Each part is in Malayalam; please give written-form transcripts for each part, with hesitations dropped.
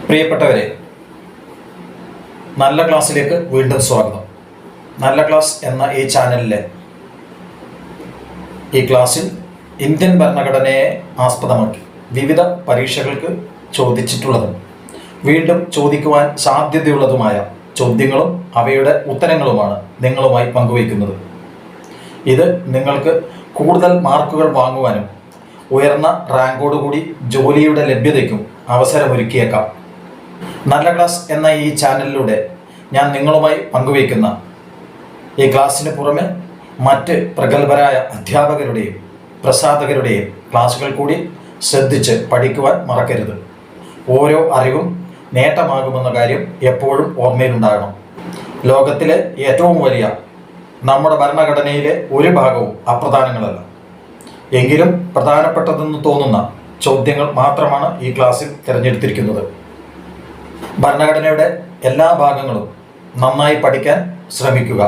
പ്രിയപ്പെട്ടവരെ, നല്ല ക്ലാസ്സിലേക്ക് വീണ്ടും സ്വാഗതം. നല്ല ക്ലാസ് എന്ന ഈ ചാനലിലെ ഈ ക്ലാസ്സിൽ ഇന്ത്യൻ ഭരണഘടനയെ ആസ്പദമാക്കി വിവിധ പരീക്ഷകൾക്ക് ചോദിച്ചിട്ടുള്ളതും വീണ്ടും ചോദിക്കുവാൻ സാധ്യതയുള്ളതുമായ ചോദ്യങ്ങളും അവയുടെ ഉത്തരങ്ങളുമാണ് നിങ്ങളുമായി പങ്കുവയ്ക്കുന്നത്. ഇത് നിങ്ങൾക്ക് കൂടുതൽ മാർക്കുകൾ വാങ്ങുവാനും ഉയർന്ന റാങ്കോടുകൂടി ജോലിയുടെ ലഭ്യതയ്ക്കും അവസരമൊരുക്കിയേക്കാം. നല്ല ക്ലാസ് എന്ന ഈ ചാനലിലൂടെ ഞാൻ നിങ്ങളുമായി പങ്കുവയ്ക്കുന്ന ഈ ക്ലാസ്സിന് പുറമെ മറ്റ് പ്രഗത്ഭരായ അധ്യാപകരുടെയും പ്രസാധകരുടെയും ക്ലാസ്സുകൾ കൂടി ശ്രദ്ധിച്ച് പഠിക്കുവാൻ മറക്കരുത്. ഓരോ അറിവും നേട്ടമാകുമെന്ന കാര്യം എപ്പോഴും ഓർമ്മയിലുണ്ടാകണം. ലോകത്തിലെ ഏറ്റവും വലിയ നമ്മുടെ ഭരണഘടനയിലെ ഒരു ഭാഗവും അപ്രധാനങ്ങളല്ല. എങ്കിലും പ്രധാനപ്പെട്ടതെന്ന് തോന്നുന്ന ചോദ്യങ്ങൾ മാത്രമാണ് ഈ ക്ലാസ്സിൽ തിരഞ്ഞെടുത്തിരിക്കുന്നത്. ഭരണഘടനയുടെ എല്ലാ ഭാഗങ്ങളും നന്നായി പഠിക്കാൻ ശ്രമിക്കുക.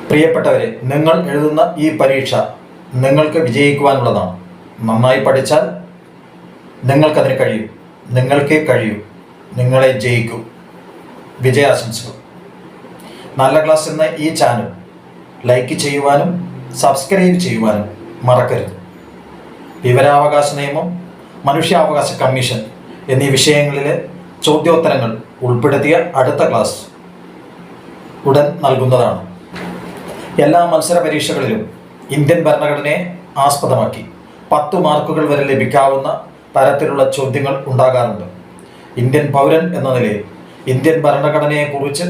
പ്രിയപ്പെട്ടവരെ, നിങ്ങൾ എഴുതുന്ന ഈ പരീക്ഷ നിങ്ങൾക്ക് വിജയിക്കുവാനുള്ളതാണ്. നന്നായി പഠിച്ചാൽ നിങ്ങൾക്കതിന് കഴിയും. നിങ്ങൾക്കേ കഴിയൂ. നിങ്ങളെ ജയിക്കൂ. വിജയാശംസകൾ. നല്ല ക്ലാസ് എന്ന ഈ ചാനൽ ലൈക്ക് ചെയ്യുവാനും സബ്സ്ക്രൈബ് ചെയ്യുവാനും മറക്കരുത്. വിവരാവകാശ നിയമം, മനുഷ്യാവകാശ കമ്മീഷൻ എന്നീ വിഷയങ്ങളിലെ ചോദ്യോത്തരങ്ങൾ ഉൾപ്പെടുത്തിയ അടുത്ത ക്ലാസ് ഉടൻ നൽകുന്നതാണ്. എല്ലാ മത്സര പരീക്ഷകളിലും ഇന്ത്യൻ ഭരണഘടനയെ ആസ്പദമാക്കി 10 മാർക്കുകൾ വരെ ലഭിക്കാവുന്ന തരത്തിലുള്ള ചോദ്യങ്ങൾ ഉണ്ടാകാറുണ്ട്. ഇന്ത്യൻ പൗരൻ എന്ന നിലയിൽ ഇന്ത്യൻ ഭരണഘടനയെക്കുറിച്ച്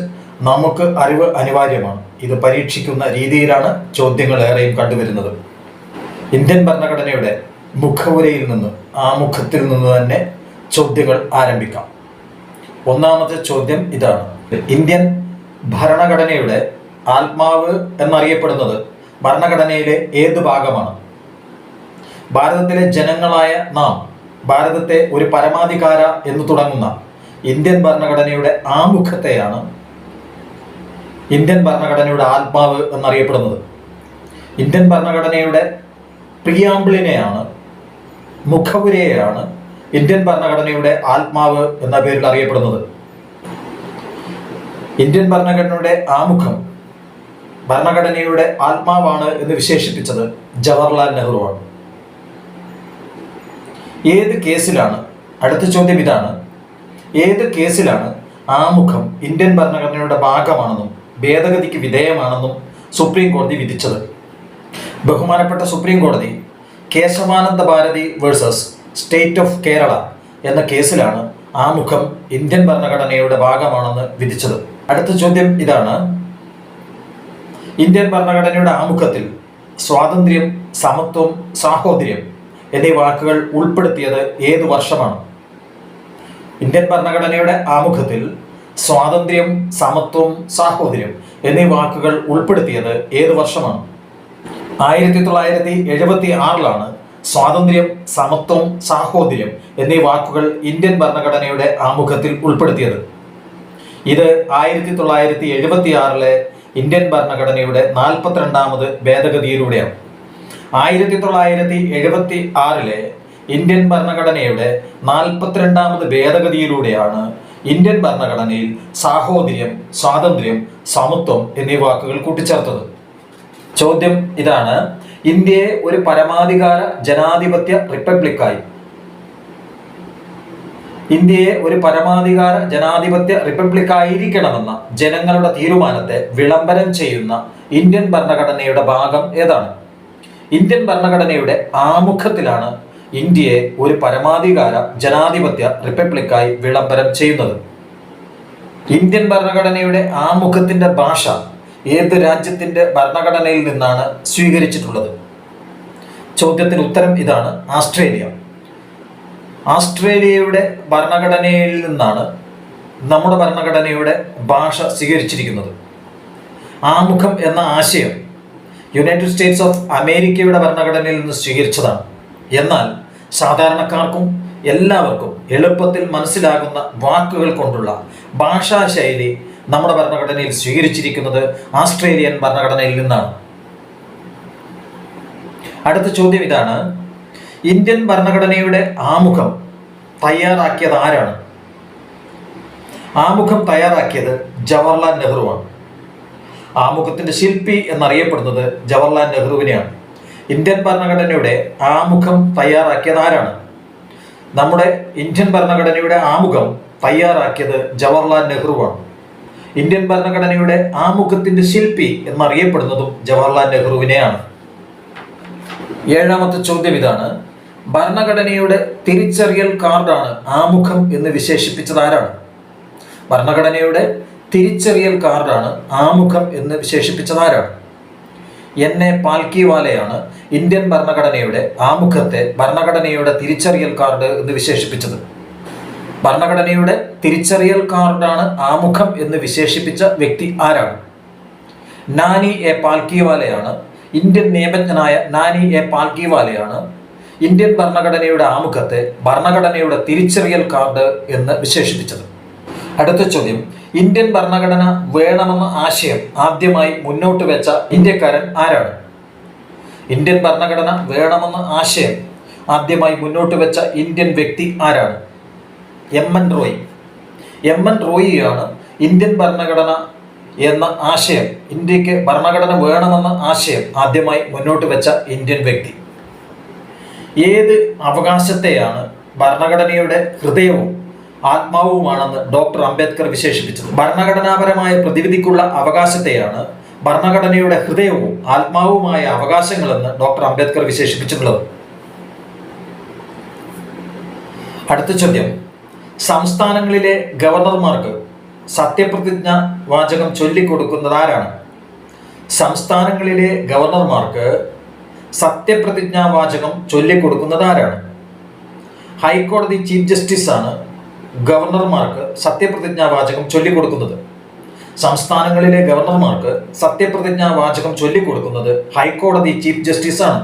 നമുക്ക് അറിവ് അനിവാര്യമാണ്. ഇത് പരീക്ഷിക്കുന്ന രീതിയിലാണ് ചോദ്യങ്ങൾ ഏറെയും കണ്ടുവരുന്നത്. ഇന്ത്യൻ ഭരണഘടനയുടെ മുഖവുരയിൽ നിന്ന്, ആമുഖത്തിൽ നിന്ന് തന്നെ ചോദ്യങ്ങൾ ആരംഭിക്കാം. ഒന്നാമത്തെ ചോദ്യം ഇതാണ്: ഇന്ത്യൻ ഭരണഘടനയുടെ ആത്മാവ് എന്നറിയപ്പെടുന്നത് ഭരണഘടനയിലെ ഏത് ഭാഗമാണ്? ഭാരതത്തിലെ ജനങ്ങളായ നാം ഭാരതത്തെ ഒരു പരമാധികാര എന്ന് തുടങ്ങുന്ന ഇന്ത്യൻ ഭരണഘടനയുടെ ആമുഖത്തെയാണ് ഇന്ത്യൻ ഭരണഘടനയുടെ ആത്മാവ് എന്നറിയപ്പെടുന്നത്. ഇന്ത്യൻ ഭരണഘടനയുടെ പ്രിയാമ്പിളിനെയാണ്, മുഖവുരയെയാണ് ഇന്ത്യൻ ഭരണഘടനയുടെ ആത്മാവ് എന്ന പേരിൽ അറിയപ്പെടുന്നത്. ഇന്ത്യൻ ഭരണഘടനയുടെ ആമുഖം ഭരണഘടനയുടെ ആത്മാവാണ് എന്ന് വിശേഷിപ്പിച്ചത് ജവഹർലാൽ നെഹ്റുവാണ്. ഏത് കേസിലാണ്, അടുത്ത ചോദ്യം ഇതാണ്, ഏത് കേസിലാണ് ആമുഖം ഇന്ത്യൻ ഭരണഘടനയുടെ ഭാഗമാണെന്നും ഭേദഗതിക്ക് വിധേയമാണെന്നും സുപ്രീം കോടതി വിധിച്ചത്? ബഹുമാനപ്പെട്ട സുപ്രീം കോടതി Kesavananda Bharati versus state of Kerala എന്ന കേസിലാണ് ആമുഖം ഇന്ത്യൻ ഭരണഘടനയുടെ ഭാഗമാണെന്ന് വിധിച്ചത്. അടുത്ത ചോദ്യം ഇതാണ്: ഇന്ത്യൻ ഭരണഘടനയുടെ ആമുഖത്തിൽ സ്വാതന്ത്ര്യം, സമത്വം, സാഹോദര്യം എന്നീ വാക്കുകൾ ഉൾപ്പെടുത്തിയത് ഏത് വർഷമാണ്? ഇന്ത്യൻ ഭരണഘടനയുടെ ആമുഖത്തിൽ സ്വാതന്ത്ര്യം, സമത്വം, സാഹോദര്യം എന്നീ വാക്കുകൾ ഉൾപ്പെടുത്തിയത് ഏത് വർഷമാണ്? 1976 സ്വാതന്ത്ര്യം, സമത്വം, സാഹോദര്യം എന്നീ വാക്കുകൾ ഇന്ത്യൻ ഭരണഘടനയുടെ ആമുഖത്തിൽ ഉൾപ്പെടുത്തിയത്. ഇത് 1976 ഇന്ത്യൻ ഭരണഘടനയുടെ 42ാമത് ഭേദഗതിയിലൂടെയാണ്. 1976 ഇന്ത്യൻ ഭരണഘടനയുടെ 42ാമത് ഭേദഗതിയിലൂടെയാണ് ഇന്ത്യൻ ഭരണഘടനയിൽ സാഹോദര്യം, സ്വാതന്ത്ര്യം, സമത്വം എന്നീ വാക്കുകൾ കൂട്ടിച്ചേർത്തത്. ചോദ്യം ഇതാണ്: ഇന്ത്യയെ ഒരു പരമാധികാര ജനാധിപത്യ റിപ്പബ്ലിക്കായി റിപ്പബ്ലിക്കായിരിക്കണമെന്ന ജനങ്ങളുടെ തീരുമാനത്തെ വിളംബരം ചെയ്യുന്ന ഇന്ത്യൻ ഭരണഘടനയുടെ ഭാഗം ഏതാണ്? ഇന്ത്യൻ ഭരണഘടനയുടെ ആമുഖത്തിലാണ് ഇന്ത്യയെ ഒരു പരമാധികാര ജനാധിപത്യ റിപ്പബ്ലിക്കായി വിളംബരം ചെയ്യുന്നത്. ഇന്ത്യൻ ഭരണഘടനയുടെ ആമുഖത്തിന്റെ ഭാഷ ഏത് രാജ്യത്തിന്റെ ഭരണഘടനയിൽ നിന്നാണ് സ്വീകരിച്ചിട്ടുള്ളത്? ചോദ്യത്തിന് ഉത്തരം ഇതാണ്: ആസ്ട്രേലിയ. ആസ്ട്രേലിയയുടെ ഭരണഘടനയിൽ നിന്നാണ് നമ്മുടെ ഭരണഘടനയുടെ ഭാഷ സ്വീകരിച്ചിരിക്കുന്നത്. ആമുഖം എന്ന ആശയം യുണൈറ്റഡ് സ്റ്റേറ്റ്സ് ഓഫ് അമേരിക്കയുടെ ഭരണഘടനയിൽ നിന്ന് സ്വീകരിച്ചതാണ്. എന്നാൽ സാധാരണക്കാർക്കും എല്ലാവർക്കും എളുപ്പത്തിൽ മനസ്സിലാകുന്ന വാക്കുകൾ കൊണ്ടുള്ള ഭാഷാശൈലി നമ്മുടെ ഭരണഘടനയിൽ സ്വീകരിച്ചിരിക്കുന്നത് ആസ്ട്രേലിയൻ ഭരണഘടനയിൽ നിന്നാണ്. അടുത്ത ചോദ്യം ഇതാണ്: ഇന്ത്യൻ ഭരണഘടനയുടെ ആമുഖം തയ്യാറാക്കിയത് ആരാണ്? ആമുഖം തയ്യാറാക്കിയത് ജവഹർലാൽ നെഹ്റുവാണ്. ആമുഖത്തിന്റെ ശില്പി എന്നറിയപ്പെടുന്നത് ജവഹർലാൽ നെഹ്റുവിനെയാണ്. ഇന്ത്യൻ ഭരണഘടനയുടെ ആമുഖം തയ്യാറാക്കിയത് ആരാണ്? നമ്മുടെ ഇന്ത്യൻ ഭരണഘടനയുടെ ആമുഖം തയ്യാറാക്കിയത് ജവഹർലാൽ നെഹ്റുവാണ്. ഇന്ത്യൻ ഭരണഘടനയുടെ ആമുഖത്തിന്റെ ശില്പി എന്നറിയപ്പെടുന്നതും ജവഹർലാൽ നെഹ്റുവിനെയാണ്. ഏഴാമത്തെ ചോദ്യം ഇതാണ്: ഭരണഘടനയുടെ തിരിച്ചറിയൽ കാർഡാണ് ആമുഖം എന്ന് വിശേഷിപ്പിച്ചത് ആരാണ്? ഭരണഘടനയുടെ തിരിച്ചറിയൽ കാർഡാണ് ആമുഖം എന്ന് വിശേഷിപ്പിച്ചത് ആരാണ്? എൻ.എ. പാൽക്കിവാലയാണ് ഇന്ത്യൻ ഭരണഘടനയുടെ ആമുഖത്തെ ഭരണഘടനയുടെ തിരിച്ചറിയൽ കാർഡ് എന്ന് വിശേഷിപ്പിച്ചത്. ഭരണഘടനയുടെ തിരിച്ചറിയൽ കാർഡാണ് ആമുഖം എന്ന് വിശേഷിപ്പിച്ച വ്യക്തി ആരാണ്? നാനി എ പാൽക്കിവാലയാണ്. ഇന്ത്യൻ നിയമജ്ഞനായ നാനി എ പാൽക്കിവാലയാണ് ഇന്ത്യൻ ഭരണഘടനയുടെ ആമുഖത്തെ ഭരണഘടനയുടെ തിരിച്ചറിയൽ കാർഡ് എന്ന് വിശേഷിപ്പിച്ചത്. അടുത്ത ചോദ്യം: ഇന്ത്യൻ ഭരണഘടന വേണമെന്ന ആശയം ആദ്യമായി മുന്നോട്ട് വെച്ച ഇന്ത്യക്കാരൻ ആരാണ്? ഇന്ത്യൻ ഭരണഘടന വേണമെന്ന ആശയം ആദ്യമായി മുന്നോട്ട് വെച്ച ഇന്ത്യൻ വ്യക്തി ആരാണ്? എം.എൻ. റോയ്. എം.എൻ. റോയിയാണ് ഇന്ത്യൻ ഭരണഘടന എന്ന ആശയം, ഇന്ത്യക്ക് ഭരണഘടന വേണമെന്ന ആശയം ആദ്യമായി മുന്നോട്ട് വെച്ച ഇന്ത്യൻ വ്യക്തി. ഏത് അവകാശത്തെയാണ് ഭരണഘടനയുടെ ഹൃദയവും ആത്മാവുമാണെന്ന് ഡോക്ടർ അംബേദ്കർ വിശേഷിപ്പിച്ചത്? ഭരണഘടനാപരമായ പ്രതിവിധിക്കുള്ള അവകാശത്തെയാണ് ഭരണഘടനയുടെ ഹൃദയവും ആത്മാവുമായ അവകാശങ്ങളെന്ന് ഡോക്ടർ അംബേദ്കർ വിശേഷിപ്പിച്ചിട്ടുള്ളത്. അടുത്ത ചോദ്യം: സംസ്ഥാനങ്ങളിലെ ഗവർണർമാർക്ക് സത്യപ്രതിജ്ഞ വാചകം ചൊല്ലിക്കൊടുക്കുന്നത് ആരാണ്? സംസ്ഥാനങ്ങളിലെ ഗവർണർമാർക്ക് സത്യപ്രതിജ്ഞാ വാചകം ചൊല്ലിക്കൊടുക്കുന്നത് ആരാണ്? ഹൈക്കോടതി ചീഫ് ജസ്റ്റിസ് ആണ് ഗവർണർമാർക്ക് സത്യപ്രതിജ്ഞാ വാചകം ചൊല്ലിക്കൊടുക്കുന്നത്. സംസ്ഥാനങ്ങളിലെ ഗവർണർമാർക്ക് സത്യപ്രതിജ്ഞാ വാചകം ചൊല്ലിക്കൊടുക്കുന്നത് ഹൈക്കോടതി ചീഫ് ജസ്റ്റിസ് ആണ്.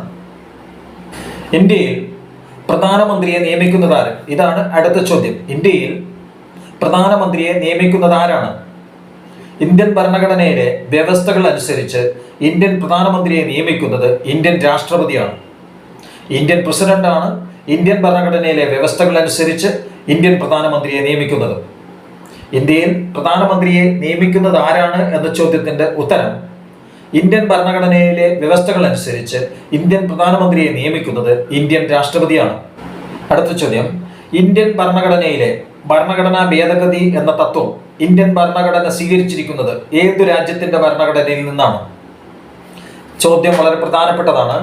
ഇന്ത്യയിൽ പ്രധാനമന്ത്രിയെ നിയമിക്കുന്നത് ആര്? ഇതാണ് അടുത്ത ചോദ്യം. ഇന്ത്യയിൽ പ്രധാനമന്ത്രിയെ നിയമിക്കുന്നത് ആരാണ്? ഇന്ത്യൻ ഭരണഘടനയിലെ വ്യവസ്ഥകൾ അനുസരിച്ച് ഇന്ത്യൻ പ്രധാനമന്ത്രിയെ നിയമിക്കുന്നത് ഇന്ത്യൻ രാഷ്ട്രപതിയാണ്. ഇന്ത്യൻ പ്രസിഡന്റാണ് ഇന്ത്യൻ ഭരണഘടനയിലെ വ്യവസ്ഥകൾ അനുസരിച്ച് ഇന്ത്യൻ പ്രധാനമന്ത്രിയെ നിയമിക്കുന്നത്. ഇന്ത്യയിൽ പ്രധാനമന്ത്രിയെ നിയമിക്കുന്നത് ആരാണ് എന്ന ചോദ്യത്തിന്റെ ഉത്തരം ഇന്ത്യൻ ഭരണഘടനയിലെ വ്യവസ്ഥകൾ അനുസരിച്ച് ഇന്ത്യൻ പ്രധാനമന്ത്രിയെ നിയമിക്കുന്നത് ഇന്ത്യൻ രാഷ്ട്രപതിയാണ്. അടുത്ത ചോദ്യം: ഇന്ത്യൻ ഭരണഘടനയിലെ ഭരണഘടനാ ഭേദഗതി എന്ന തത്വം ഇന്ത്യൻ ഭരണഘടന സ്വീകരിച്ചിരിക്കുന്നത് ഏതു രാജ്യത്തിന്റെ ഭരണഘടനയിൽ നിന്നാണ്? ചോദ്യം വളരെ പ്രധാനപ്പെട്ടതാണ്.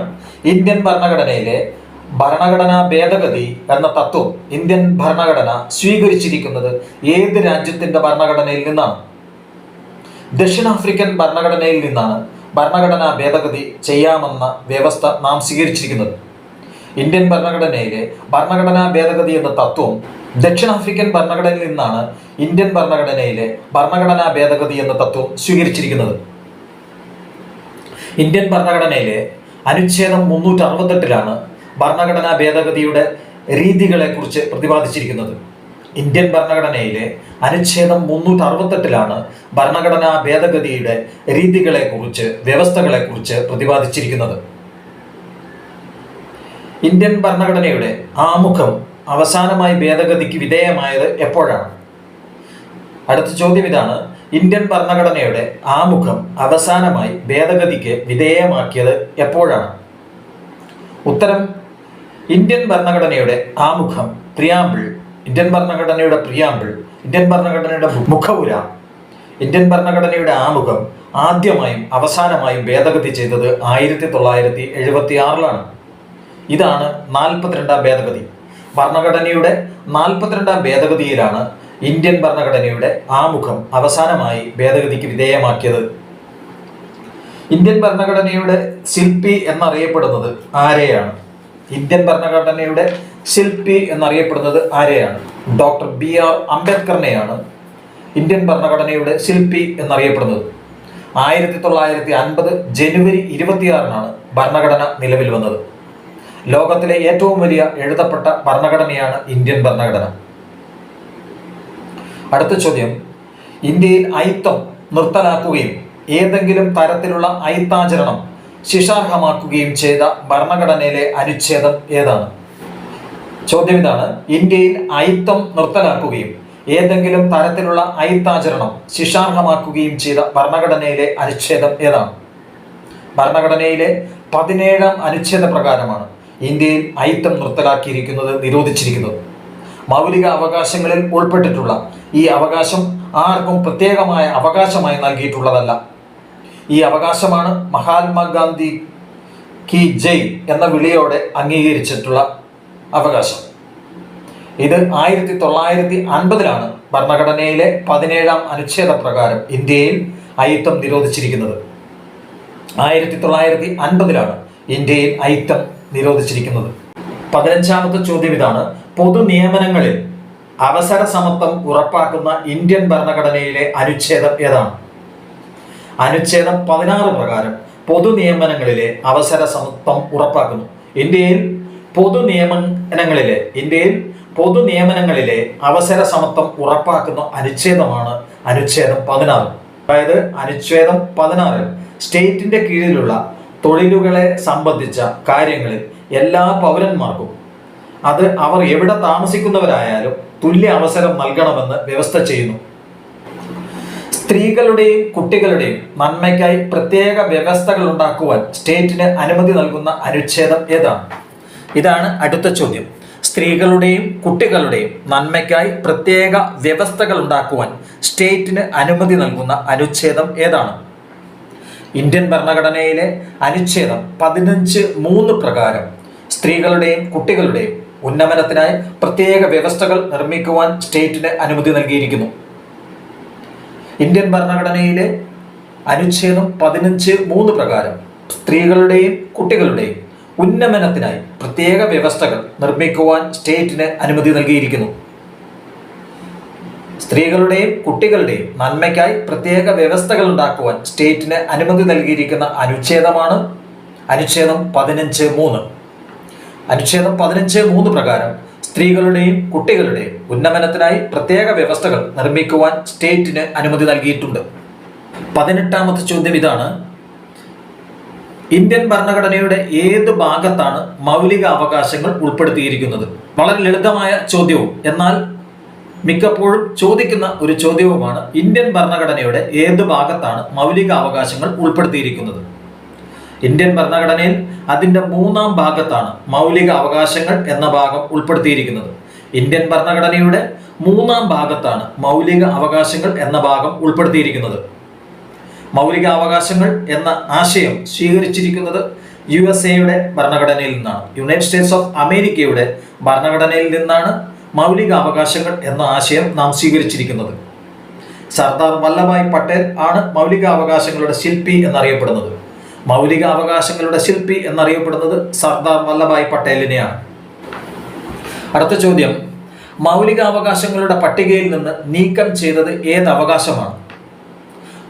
ഇന്ത്യൻ ഭരണഘടനയിലെ ഭരണഘടനാ ഭേദഗതി എന്ന തത്വം ഇന്ത്യൻ ഭരണഘടന സ്വീകരിച്ചിരിക്കുന്നത് ഏത് രാജ്യത്തിന്റെ ഭരണഘടനയിൽ നിന്നാണ്? ദക്ഷിണാഫ്രിക്കൻ ഭരണഘടനയിൽ നിന്നാണ് ഭരണഘടനാ ഭേദഗതി ചെയ്യാമെന്ന വ്യവസ്ഥ നാം സ്വീകരിച്ചിരിക്കുന്നത്. ഇന്ത്യൻ ഭരണഘടനയിലെ ഭരണഘടനാ ഭേദഗതി എന്ന തത്വം ദക്ഷിണാഫ്രിക്കൻ ഭരണഘടനയിൽ നിന്നാണ് ഇന്ത്യൻ ഭരണഘടനയിലെ ഭരണഘടനാ ഭേദഗതി എന്ന തത്വം സ്വീകരിച്ചിരിക്കുന്നത്. ഇന്ത്യൻ ഭരണഘടനയിലെ അനുച്ഛേദം 368 ഭരണഘടനാ ഭേദഗതിയുടെ രീതികളെക്കുറിച്ച് പ്രതിപാദിച്ചിരിക്കുന്നത്. ഇന്ത്യൻ ഭരണഘടനയിലെ അനുച്ഛേദം 368 ഭരണഘടനാ ഭേദഗതിയുടെ രീതികളെക്കുറിച്ച്, വ്യവസ്ഥകളെക്കുറിച്ച് പ്രതിപാദിച്ചിരിക്കുന്നത്. ഇന്ത്യൻ ഭരണഘടനയുടെ ആമുഖം അവസാനമായി ഭേദഗതിക്ക് വിധേയമായത് എപ്പോഴാണ്? അടുത്ത ചോദ്യം ഇതാണ്: ഇന്ത്യൻ ഭരണഘടനയുടെ ആമുഖം അവസാനമായി ഭേദഗതിക്ക് വിധേയമാക്കിയത് എപ്പോഴാണ്? ഉത്തരം: ഇന്ത്യൻ ഭരണഘടനയുടെ ആമുഖം, പ്രിയാമ്പിൾ, ഇന്ത്യൻ ഭരണഘടനയുടെ പ്രിയാമ്പിൾ, ഇന്ത്യൻ ഭരണഘടനയുടെ മുഖവുര, ഇന്ത്യൻ ഭരണഘടനയുടെ ആമുഖം ആദ്യമായും അവസാനമായും ഭേദഗതി ചെയ്തത് 1976 ഇതാണ് 42ാം ഭേദഗതി. ഭരണഘടനയുടെ 42ാം ഭേദഗതിയിലാണ് ഇന്ത്യൻ ഭരണഘടനയുടെ ആമുഖം അവസാനമായി ഭേദഗതിക്ക് വിധേയമാക്കിയത്. ഇന്ത്യൻ ഭരണഘടനയുടെ ശില്പി എന്നറിയപ്പെടുന്നത് ആരെയാണ്? ഇന്ത്യൻ ഭരണഘടനയുടെ ശില്പി എന്നറിയപ്പെടുന്നത് ആരെയാണ്? Doctor B.R. അംബേദ്കറിനെയാണ് ഇന്ത്യൻ ഭരണഘടനയുടെ ശില്പി എന്നറിയപ്പെടുന്നത്. 1950 ജനുവരി 26 ഭരണഘടന നിലവിൽ വന്നത്. ലോകത്തിലെ ഏറ്റവും വലിയ എഴുതപ്പെട്ട ഭരണഘടനയാണ് ഇന്ത്യൻ ഭരണഘടന. അടുത്ത ചോദ്യം: ഇന്ത്യയിൽ അയിത്തം നിർത്തലാക്കുകയും ഏതെങ്കിലും തരത്തിലുള്ള അയിത്താചരണം ശിക്ഷാർഹമാക്കുകയും ചെയ്ത ഭരണഘടനയിലെ അനുച്ഛേദം ഏതാണ്? ചോദ്യം ഇതാണ്: ഇന്ത്യയിൽ അയിത്തം നിർത്തലാക്കുകയും ഏതെങ്കിലും തരത്തിലുള്ള അയിത്താചരണം ശിക്ഷാർഹമാക്കുകയും ചെയ്ത ഭരണഘടനയിലെ അനുച്ഛേദം ഏതാണ്? ഭരണഘടനയിലെ 17-ാം അനുച്ഛേദ പ്രകാരമാണ് ഇന്ത്യയിൽ അയിത്തം നിർത്തലാക്കിയിരിക്കുന്നത്, നിരോധിച്ചിരിക്കുന്നത്. മൗലിക അവകാശങ്ങളിൽ ഉൾപ്പെട്ടിട്ടുള്ള ഈ അവകാശം ആർക്കും പ്രത്യേകമായ അവകാശമായി നൽകിയിട്ടുള്ളതല്ല. ഈ അവകാശമാണ് മഹാത്മാഗാന്ധി കി ജയ് എന്ന വിളിയോടെ അംഗീകരിച്ചിട്ടുള്ള അവകാശം. ഇത് 1950-ലാണ് ഭരണഘടനയിലെ 17-ാം അനുച്ഛേദ പ്രകാരം ഇന്ത്യയിൽ അയിത്തം നിരോധിച്ചിരിക്കുന്നത്. 1950-ലാണ് ഇന്ത്യയിൽ അയിത്തം നിരോധിച്ചിരിക്കുന്നത്. 15-ാമത്തെ ചോദ്യം ഇതാണ്: പൊതു നിയമനങ്ങളിൽ അവസര സമത്വം ഉറപ്പാക്കുന്ന ഇന്ത്യൻ ഭരണഘടനയിലെ അനുച്ഛേദം ഏതാണ്? അനുച്ഛേദം 16 പ്രകാരം പൊതു നിയമനങ്ങളിലെ അവസര സമത്വം ഉറപ്പാക്കുന്നു. ഇന്ത്യയിൽ പൊതു നിയമനങ്ങളിലെ അവസര സമത്വം ഉറപ്പാക്കുന്ന അനുച്ഛേദമാണ് അനുച്ഛേദം 16. അതായത് അനുച്ഛേദം 16 സ്റ്റേറ്റിന്റെ കീഴിലുള്ള തൊഴിലുകളെ സംബന്ധിച്ച കാര്യങ്ങളിൽ എല്ലാ പൗരന്മാർക്കും, അത് അവർ എവിടെ താമസിക്കുന്നവരായാലും, തുല്യ അവസരം നൽകണമെന്ന് വ്യവസ്ഥ ചെയ്യുന്നു. സ്ത്രീകളുടെയും കുട്ടികളുടെയും നന്മയ്ക്കായി പ്രത്യേക വ്യവസ്ഥകൾ ഉണ്ടാക്കുവാൻ സ്റ്റേറ്റിന് അനുമതി നൽകുന്ന അനുച്ഛേദം ഏതാണ്? ഇതാണ് അടുത്ത ചോദ്യം. സ്ത്രീകളുടെയും കുട്ടികളുടെയും നന്മയ്ക്കായി പ്രത്യേക വ്യവസ്ഥകൾ ഉണ്ടാക്കുവാൻ സ്റ്റേറ്റിന് അനുമതി നൽകുന്ന അനുച്ഛേദം ഏതാണ്? ഇന്ത്യൻ ഭരണഘടനയിലെ അനുച്ഛേദം 15(3) പ്രകാരം സ്ത്രീകളുടെയും കുട്ടികളുടെയും ഉന്നമനത്തിനായി പ്രത്യേക വ്യവസ്ഥകൾ നിർമ്മിക്കുവാൻ സ്റ്റേറ്റിന് അനുമതി നൽകിയിരിക്കുന്നു. ഇന്ത്യൻ ഭരണഘടനയിലെ അനുച്ഛേദം 15(3) പ്രകാരം സ്ത്രീകളുടെയും കുട്ടികളുടെയും ഉന്നമനത്തിനായി പ്രത്യേക വ്യവസ്ഥകൾ നിർമ്മിക്കുവാൻ സ്റ്റേറ്റിന് അനുമതി നൽകിയിരിക്കുന്നു. സ്ത്രീകളുടെയും കുട്ടികളുടെയും നന്മയ്ക്കായി പ്രത്യേക വ്യവസ്ഥകൾ ഉണ്ടാക്കുവാൻ സ്റ്റേറ്റിന് അനുമതി നൽകിയിരിക്കുന്ന അനുച്ഛേദമാണ് അനുച്ഛേദം 15(3). അനുച്ഛേദം 15(3) പ്രകാരം സ്ത്രീകളുടെയും കുട്ടികളുടെയും ഉന്നമനത്തിനായി പ്രത്യേക വ്യവസ്ഥകൾ നിർമ്മിക്കുവാൻ സ്റ്റേറ്റിന് അനുമതി നൽകിയിട്ടുണ്ട്. 18-ാമത്തെ ചോദ്യം ഇതാണ്: ഇന്ത്യൻ ഭരണഘടനയുടെ ഏത് ഭാഗത്താണ് മൗലിക അവകാശങ്ങൾ ഉൾപ്പെടുത്തിയിരിക്കുന്നത്? വളരെ ലളിതമായ ചോദ്യവും എന്നാൽ മിക്കപ്പോഴും ചോദിക്കുന്ന ഒരു ചോദ്യവുമാണ്. ഇന്ത്യൻ ഭരണഘടനയുടെ ഏത് ഭാഗത്താണ് മൗലിക അവകാശങ്ങൾ ഉൾപ്പെടുത്തിയിരിക്കുന്നത്? ഇന്ത്യൻ ഭരണഘടനയിൽ അതിൻ്റെ 3-ാം ഭാഗത്താണ് മൗലിക അവകാശങ്ങൾ എന്ന ഭാഗം ഉൾപ്പെടുത്തിയിരിക്കുന്നത്. ഇന്ത്യൻ ഭരണഘടനയുടെ 3-ാം ഭാഗത്താണ് മൗലിക അവകാശങ്ങൾ എന്ന ഭാഗം ഉൾപ്പെടുത്തിയിരിക്കുന്നത്. മൗലിക അവകാശങ്ങൾ എന്ന ആശയം സ്വീകരിച്ചിരിക്കുന്നത് USA-യുടെ ഭരണഘടനയിൽ നിന്നാണ്. യുണൈറ്റഡ് സ്റ്റേറ്റ്സ് ഓഫ് അമേരിക്കയുടെ ഭരണഘടനയിൽ നിന്നാണ് മൗലിക അവകാശങ്ങൾ എന്ന ആശയം നാം സ്വീകരിച്ചിരിക്കുന്നത്. സർദാർ വല്ലഭായ് പട്ടേൽ ആണ് മൗലിക അവകാശങ്ങളുടെ ശില്പി എന്നറിയപ്പെടുന്നത്. മൗലിക അവകാശങ്ങളുടെ ശില്പി എന്നറിയപ്പെടുന്നത് സർദാർ വല്ലഭായ് പട്ടേലിനെയാണ്. അടുത്ത ചോദ്യം: മൗലിക അവകാശങ്ങളുടെ പട്ടികയിൽ നിന്ന് നീക്കം ചെയ്തത് ഏത് അവകാശമാണ്?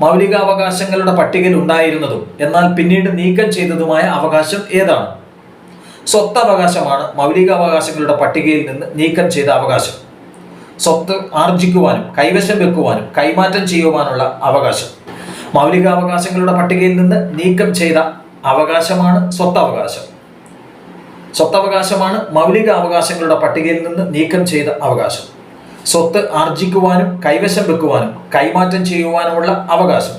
മൗലികാവകാശങ്ങളുടെ പട്ടികയിൽ ഉണ്ടായിരുന്നതും എന്നാൽ പിന്നീട് നീക്കം ചെയ്തതുമായ അവകാശം ഏതാണ്? സ്വത്തവകാശമാണ് മൗലികാവകാശങ്ങളുടെ പട്ടികയിൽ നിന്ന് നീക്കം ചെയ്ത അവകാശം. സ്വത്ത് ആർജിക്കുവാനും കൈവശം വെക്കുവാനും കൈമാറ്റം ചെയ്യുവാനുള്ള അവകാശം. മൗലികാവകാശങ്ങളുടെ പട്ടികയിൽ നിന്ന് നീക്കം ചെയ്ത അവകാശമാണ് സ്വത്തവകാശം. സ്വത്തവകാശമാണ് മൗലിക അവകാശങ്ങളുടെ പട്ടികയിൽ നിന്ന് നീക്കം ചെയ്ത അവകാശം. സ്വത്ത് ആർജിക്കുവാനും കൈവശം വെക്കുവാനും കൈമാറ്റം ചെയ്യുവാനുമുള്ള അവകാശം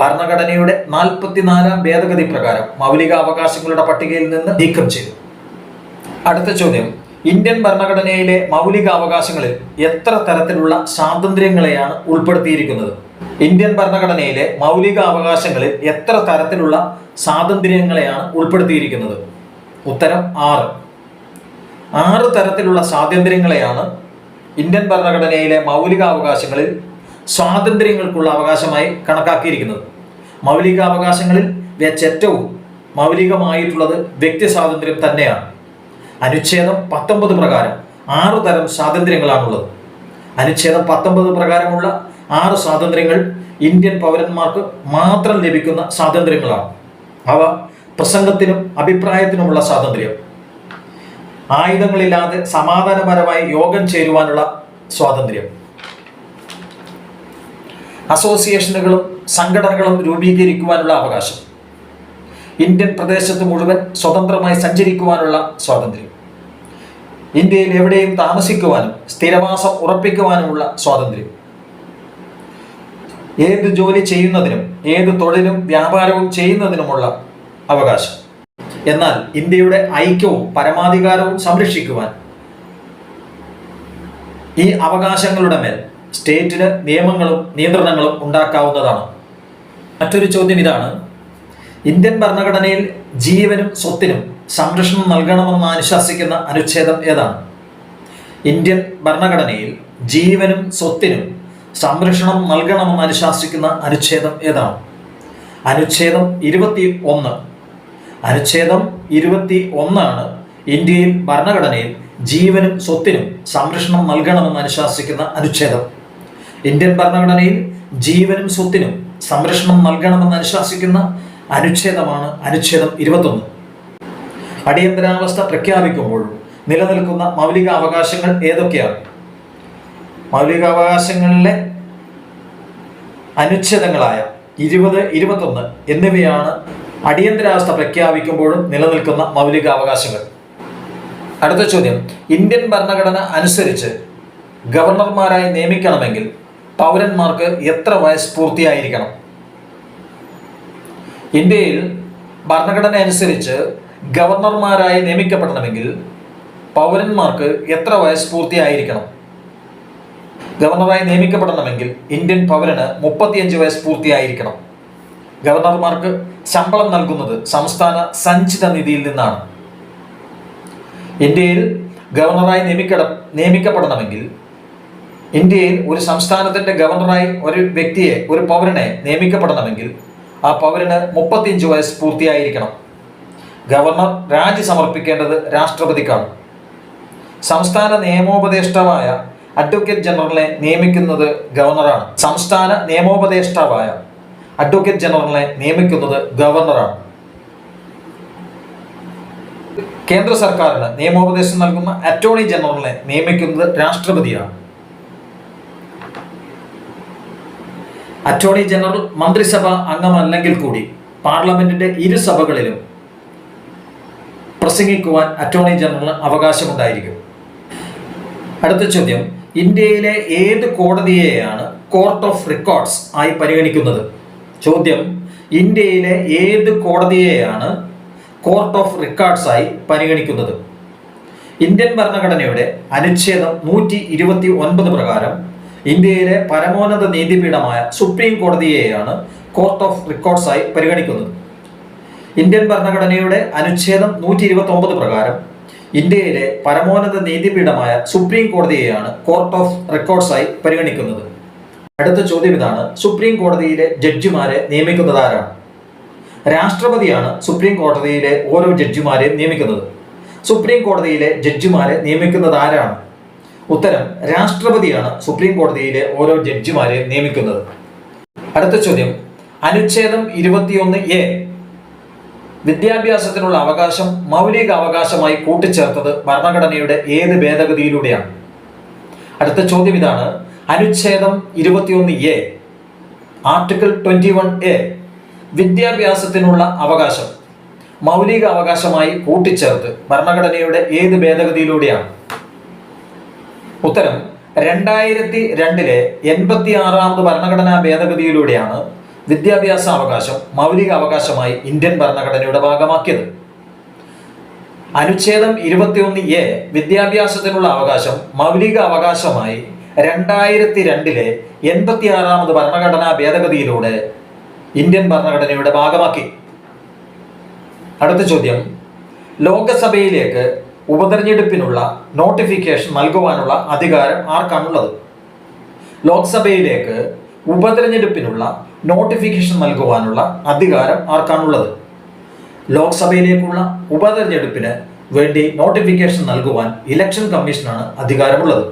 ഭരണഘടനയുടെ 44-ാം ഭേദഗതി പ്രകാരം മൗലിക അവകാശങ്ങളുടെ പട്ടികയിൽ നിന്ന് നീക്കം ചെയ്തു. അടുത്ത ചോദ്യം: ഇന്ത്യൻ ഭരണഘടനയിലെ മൗലിക അവകാശങ്ങളിൽ എത്ര തരത്തിലുള്ള സ്വാതന്ത്ര്യങ്ങളെയാണ് ഉൾപ്പെടുത്തിയിരിക്കുന്നത്? ഇന്ത്യൻ ഭരണഘടനയിലെ മൗലിക അവകാശങ്ങളിൽ എത്ര തരത്തിലുള്ള സ്വാതന്ത്ര്യങ്ങളെയാണ് ഉൾപ്പെടുത്തിയിരിക്കുന്നത്? ഉത്തരം 6 തരത്തിലുള്ള സ്വാതന്ത്ര്യങ്ങളെയാണ് ഇന്ത്യൻ ഭരണഘടനയിലെ മൗലിക അവകാശങ്ങളിൽ സ്വാതന്ത്ര്യങ്ങൾക്കുള്ള അവകാശമായി കണക്കാക്കിയിരിക്കുന്നത്. മൗലിക അവകാശങ്ങളിൽ വെച്ചേറ്റവും മൗലികമായിട്ടുള്ളത് വ്യക്തി സ്വാതന്ത്ര്യം തന്നെയാണ്. അനുച്ഛേദം 19 പ്രകാരം 6 തരം സ്വാതന്ത്ര്യങ്ങളാണുള്ളത്. അനുച്ഛേദം 19 പ്രകാരമുള്ള 6 സ്വാതന്ത്ര്യങ്ങൾ ഇന്ത്യൻ പൗരന്മാർക്ക് മാത്രം ലഭിക്കുന്ന സ്വാതന്ത്ര്യങ്ങളാണ്. അവ പ്രസംഗത്തിനും അഭിപ്രായത്തിനുമുള്ള സ്വാതന്ത്ര്യം, ആയുധങ്ങളില്ലാതെ സമാധാനപരമായി യോഗം ചേരുവാനുള്ള സ്വാതന്ത്ര്യം, അസോസിയേഷനുകളും സംഘടനകളും രൂപീകരിക്കുവാനുള്ള അവകാശം, ഇന്ത്യൻ പ്രദേശത്ത് മുഴുവൻ സ്വതന്ത്രമായി സഞ്ചരിക്കുവാനുള്ള സ്വാതന്ത്ര്യം, ഇന്ത്യയിൽ എവിടെയും താമസിക്കുവാനും സ്ഥിരവാസം ഉറപ്പിക്കുവാനുമുള്ള സ്വാതന്ത്ര്യം. ഏത് ജോലി ചെയ്യുന്നതിനും ഏത് തൊഴിലും വ്യാപാരവും ചെയ്യുന്നതിനുമുള്ള അവകാശം. എന്നാൽ ഇന്ത്യയുടെ ഐക്യവും പരമാധികാരവും സംരക്ഷിക്കുവാൻ ഈ അവകാശങ്ങളുടെ മേൽ സ്റ്റേറ്റിന് നിയമങ്ങളും നിയന്ത്രണങ്ങളും ഉണ്ടാക്കാവുന്നതാണ്. മറ്റൊരു ചോദ്യം ഇതാണ്: ഇന്ത്യൻ ഭരണഘടനയിൽ ജീവനും സ്വത്തിനും സംരക്ഷണം നൽകണമെന്ന് അനുശാസിക്കുന്ന അനുച്ഛേദം ഏതാണ്? ഇന്ത്യൻ ഭരണഘടനയിൽ ജീവനും സ്വത്തിനും സംരക്ഷണം നൽകണമെന്ന് അനുശാസിക്കുന്ന അനുച്ഛേദം ഏതാണ്? അനുച്ഛേദം 21. അനുച്ഛേദം 21 ഇന്ത്യയിൽ ഭരണഘടനയിൽ ജീവനും സ്വത്തിനും സംരക്ഷണം നൽകണമെന്ന് അനുശാസിക്കുന്ന അനുച്ഛേദം. ഇന്ത്യൻ ഭരണഘടനയിൽ ജീവനും സ്വത്തിനും സംരക്ഷണം നൽകണമെന്ന് അനുശാസിക്കുന്ന അനുച്ഛേദമാണ് അനുച്ഛേദം 21. അടിയന്തരാവസ്ഥ പ്രഖ്യാപിക്കുമ്പോഴും നിലനിൽക്കുന്ന മൗലികാവകാശങ്ങൾ ഏതൊക്കെയാണ്? മൗലികാവകാശങ്ങളിലെ അനുച്ഛേദങ്ങളായ 20, 21 എന്നിവയാണ് അടിയന്തരാവസ്ഥ പ്രഖ്യാപിക്കുമ്പോഴും നിലനിൽക്കുന്ന മൗലികാവകാശങ്ങൾ. അടുത്ത ചോദ്യം: ഇന്ത്യൻ ഭരണഘടന അനുസരിച്ച് ഗവർണർമാരായി നിയമിക്കണമെങ്കിൽ പൗരന്മാർക്ക് എത്ര വയസ്സ് പൂർത്തിയായിരിക്കണം? ഇന്ത്യയിൽ ഭരണഘടന അനുസരിച്ച് ഗവർണർമാരായി നിയമിക്കപ്പെടണമെങ്കിൽ പൗരന്മാർക്ക് എത്ര വയസ്സ് പൂർത്തിയായിരിക്കണം? ഗവർണറായി നിയമിക്കപ്പെടണമെങ്കിൽ ഇന്ത്യൻ പൗരന് 35 വയസ്സ് പൂർത്തിയായിരിക്കണം. ഗവർണർമാർക്ക് ശമ്പളം നൽകുന്നത് സംസ്ഥാന സഞ്ചിത നിധിയിൽ നിന്നാണ്. ഇന്ത്യയിൽ ഗവർണറായി നിയമിക്കപ്പെടണമെങ്കിൽ ഇന്ത്യയിൽ ഒരു സംസ്ഥാനത്തിൻ്റെ ഗവർണറായി ഒരു വ്യക്തിയെ, ഒരു പൗരനെ നിയമിക്കപ്പെടണമെങ്കിൽ ആ പൗരന് 35 വയസ്സ് പൂർത്തിയായിരിക്കണം. ഗവർണർ രാജി സമർപ്പിക്കേണ്ടത് രാഷ്ട്രപതിക്കാണ്. സംസ്ഥാന നിയമോപദേഷ്ടാവായ അഡ്വക്കേറ്റ് ജനറലിനെ നിയമിക്കുന്നത് ഗവർണറാണ്. സംസ്ഥാന നിയമോപദേഷ്ടാവായ അഡ്വക്കേറ്റ് ജനറലിനെ നിയമിക്കുന്നത് ഗവർണറാണ്. കേന്ദ്ര സർക്കാരിന് നിയമോപദേശം നൽകുന്ന അറ്റോർണി ജനറലിനെ നിയമിക്കുന്നത് രാഷ്ട്രപതിയാണ്. അറ്റോർണി ജനറൽ മന്ത്രിസഭ അംഗമല്ലെങ്കിൽ കൂടി പാർലമെന്റിന്റെ ഇരുസഭകളിലും പ്രസംഗിക്കുവാൻ അറ്റോർണി ജനറലിന് അവകാശമുണ്ടായിരിക്കും. അടുത്ത ചോദ്യം: ഇന്ത്യയിലെ ഏത് കോടതിയെയാണ് കോർട്ട് ഓഫ് റെക്കോർഡ്സ് ആയി പരിഗണിക്കുന്നത്? ചോദ്യം: ഇന്ത്യയിലെ ഏത് കോടതിയെയാണ് കോർട്ട് ഓഫ് റെക്കോർഡ്സ് ആയി പരിഗണിക്കുന്നത്? ഇന്ത്യൻ ഭരണഘടനയുടെ അനുച്ഛേദം 129 പ്രകാരം ഇന്ത്യയിലെ പരമോന്നത നീതിപീഠമായ സുപ്രീം കോടതിയെയാണ് കോർട്ട് ഓഫ് റെക്കോർഡ്സ് ആയി പരിഗണിക്കുന്നത്. ഇന്ത്യൻ ഭരണഘടനയുടെ അനുച്ഛേദം 129 പ്രകാരം ഇന്ത്യയിലെ പരമോന്നത നീതിപീഠമായ സുപ്രീം കോടതിയെയാണ് കോർട്ട് ഓഫ് റെക്കോർഡ്സ് ആയി പരിഗണിക്കുന്നത്. അടുത്ത ചോദ്യം ഇതാണ്: സുപ്രീം കോടതിയിലെ ജഡ്ജിമാരെ നിയമിക്കുന്നത് ആരാണ്? രാഷ്ട്രപതിയാണ് സുപ്രീം കോടതിയിലെ ഓരോ ജഡ്ജിമാരെയും നിയമിക്കുന്നത്. സുപ്രീം കോടതിയിലെ ജഡ്ജിമാരെ നിയമിക്കുന്നത് ആരാണ്? ഉത്തരം: രാഷ്ട്രപതിയാണ് സുപ്രീം കോടതിയിലെ ഓരോ ജഡ്ജിമാരെയും നിയമിക്കുന്നത്. അടുത്ത ചോദ്യം: അനുച്ഛേദം 21A വിദ്യാഭ്യാസത്തിനുള്ള അവകാശം മൗലിക അവകാശമായി കൂട്ടിച്ചേർത്തത് ഭരണഘടനയുടെ ഏത് ഭേദഗതിയിലൂടെയാണ്? അടുത്ത ചോദ്യം ഇതാണ്: അനുച്ഛേദം 21A ആർട്ടിക്കിൾ 21A വിദ്യാഭ്യാസത്തിനുള്ള അവകാശം മൗലിക അവകാശമായി കൂട്ടിച്ചേർത്ത് ഭരണഘടനയുടെ ഏത് ഭേദഗതിയിലൂടെയാണ്? ഉത്തരം: 2002 86ാമത് ഭരണഘടനാ ഭേദഗതിയിലൂടെയാണ് വിദ്യാഭ്യാസ അവകാശം മൗലിക അവകാശമായി ഇന്ത്യൻ ഭരണഘടനയുടെ ഭാഗമാക്കിയത്. അനുച്ഛേദം 21A വിദ്യാഭ്യാസത്തിനുള്ള അവകാശം മൗലിക അവകാശമായി 2002 86ാമത് ഭരണഘടനാ ഭേദഗതിയിലൂടെ ഇന്ത്യൻ ഭരണഘടനയുടെ ഭാഗമാക്കി. അടുത്ത ചോദ്യം: ലോകസഭയിലേക്ക് ഉപതെരഞ്ഞെടുപ്പിനുള്ള നോട്ടിഫിക്കേഷൻ നൽകുവാനുള്ള അധികാരം ആർക്കാണുള്ളത്? ലോക്സഭയിലേക്ക് ഉപതെരഞ്ഞെടുപ്പിനുള്ള നോട്ടിഫിക്കേഷൻ നൽകുവാനുള്ള അധികാരം ആർക്കാണുള്ളത്? ലോക്സഭയിലേക്കുള്ള ഉപതെരഞ്ഞെടുപ്പിന് വേണ്ടി നോട്ടിഫിക്കേഷൻ നൽകുവാൻ ഇലക്ഷൻ കമ്മീഷനാണ് അധികാരമുള്ളത്.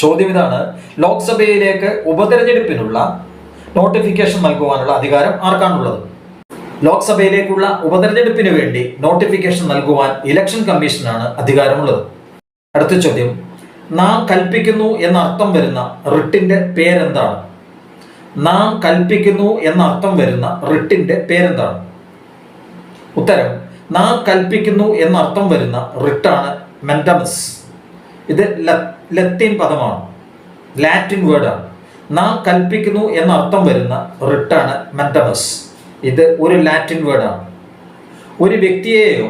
ചോദ്യം ഇതാണ്: ലോക്സഭയിലേക്ക് ഉപതെരഞ്ഞെടുപ്പിനുള്ള നോട്ടിഫിക്കേഷൻ നൽകുവാനുള്ള അധികാരം ആർക്കാണുള്ളത്? ലോക്സഭയിലേക്കുള്ള ഉപതെരഞ്ഞെടുപ്പിന് വേണ്ടി നോട്ടിഫിക്കേഷൻ നൽകുവാൻ ഇലക്ഷൻ കമ്മീഷനാണ് അധികാരമുള്ളത്. അടുത്ത ചോദ്യം: നാം കൽപ്പിക്കുന്നു എന്നർത്ഥം വരുന്ന റിട്ടിന്റെ പേരെന്താണ്? നാം കൽപ്പിക്കുന്നു എന്നർത്ഥം വരുന്ന റിട്ടിന്റെ പേരെന്താണ്? ഉത്തരം: നാം കൽപ്പിക്കുന്നു എന്നർത്ഥം വരുന്ന റിട്ടാണ് മെൻഡമസ്. ഇത് ലത്തീൻ പദമാണ്, ലാറ്റിൻ വേർഡാണ്. നാം കൽപ്പിക്കുന്നു എന്നർത്ഥം വരുന്ന റിട്ടാണ് മെൻഡമസ്. ഇത് ഒരു ലാറ്റിൻ വേർഡാണ്. ഒരു വ്യക്തിയെയോ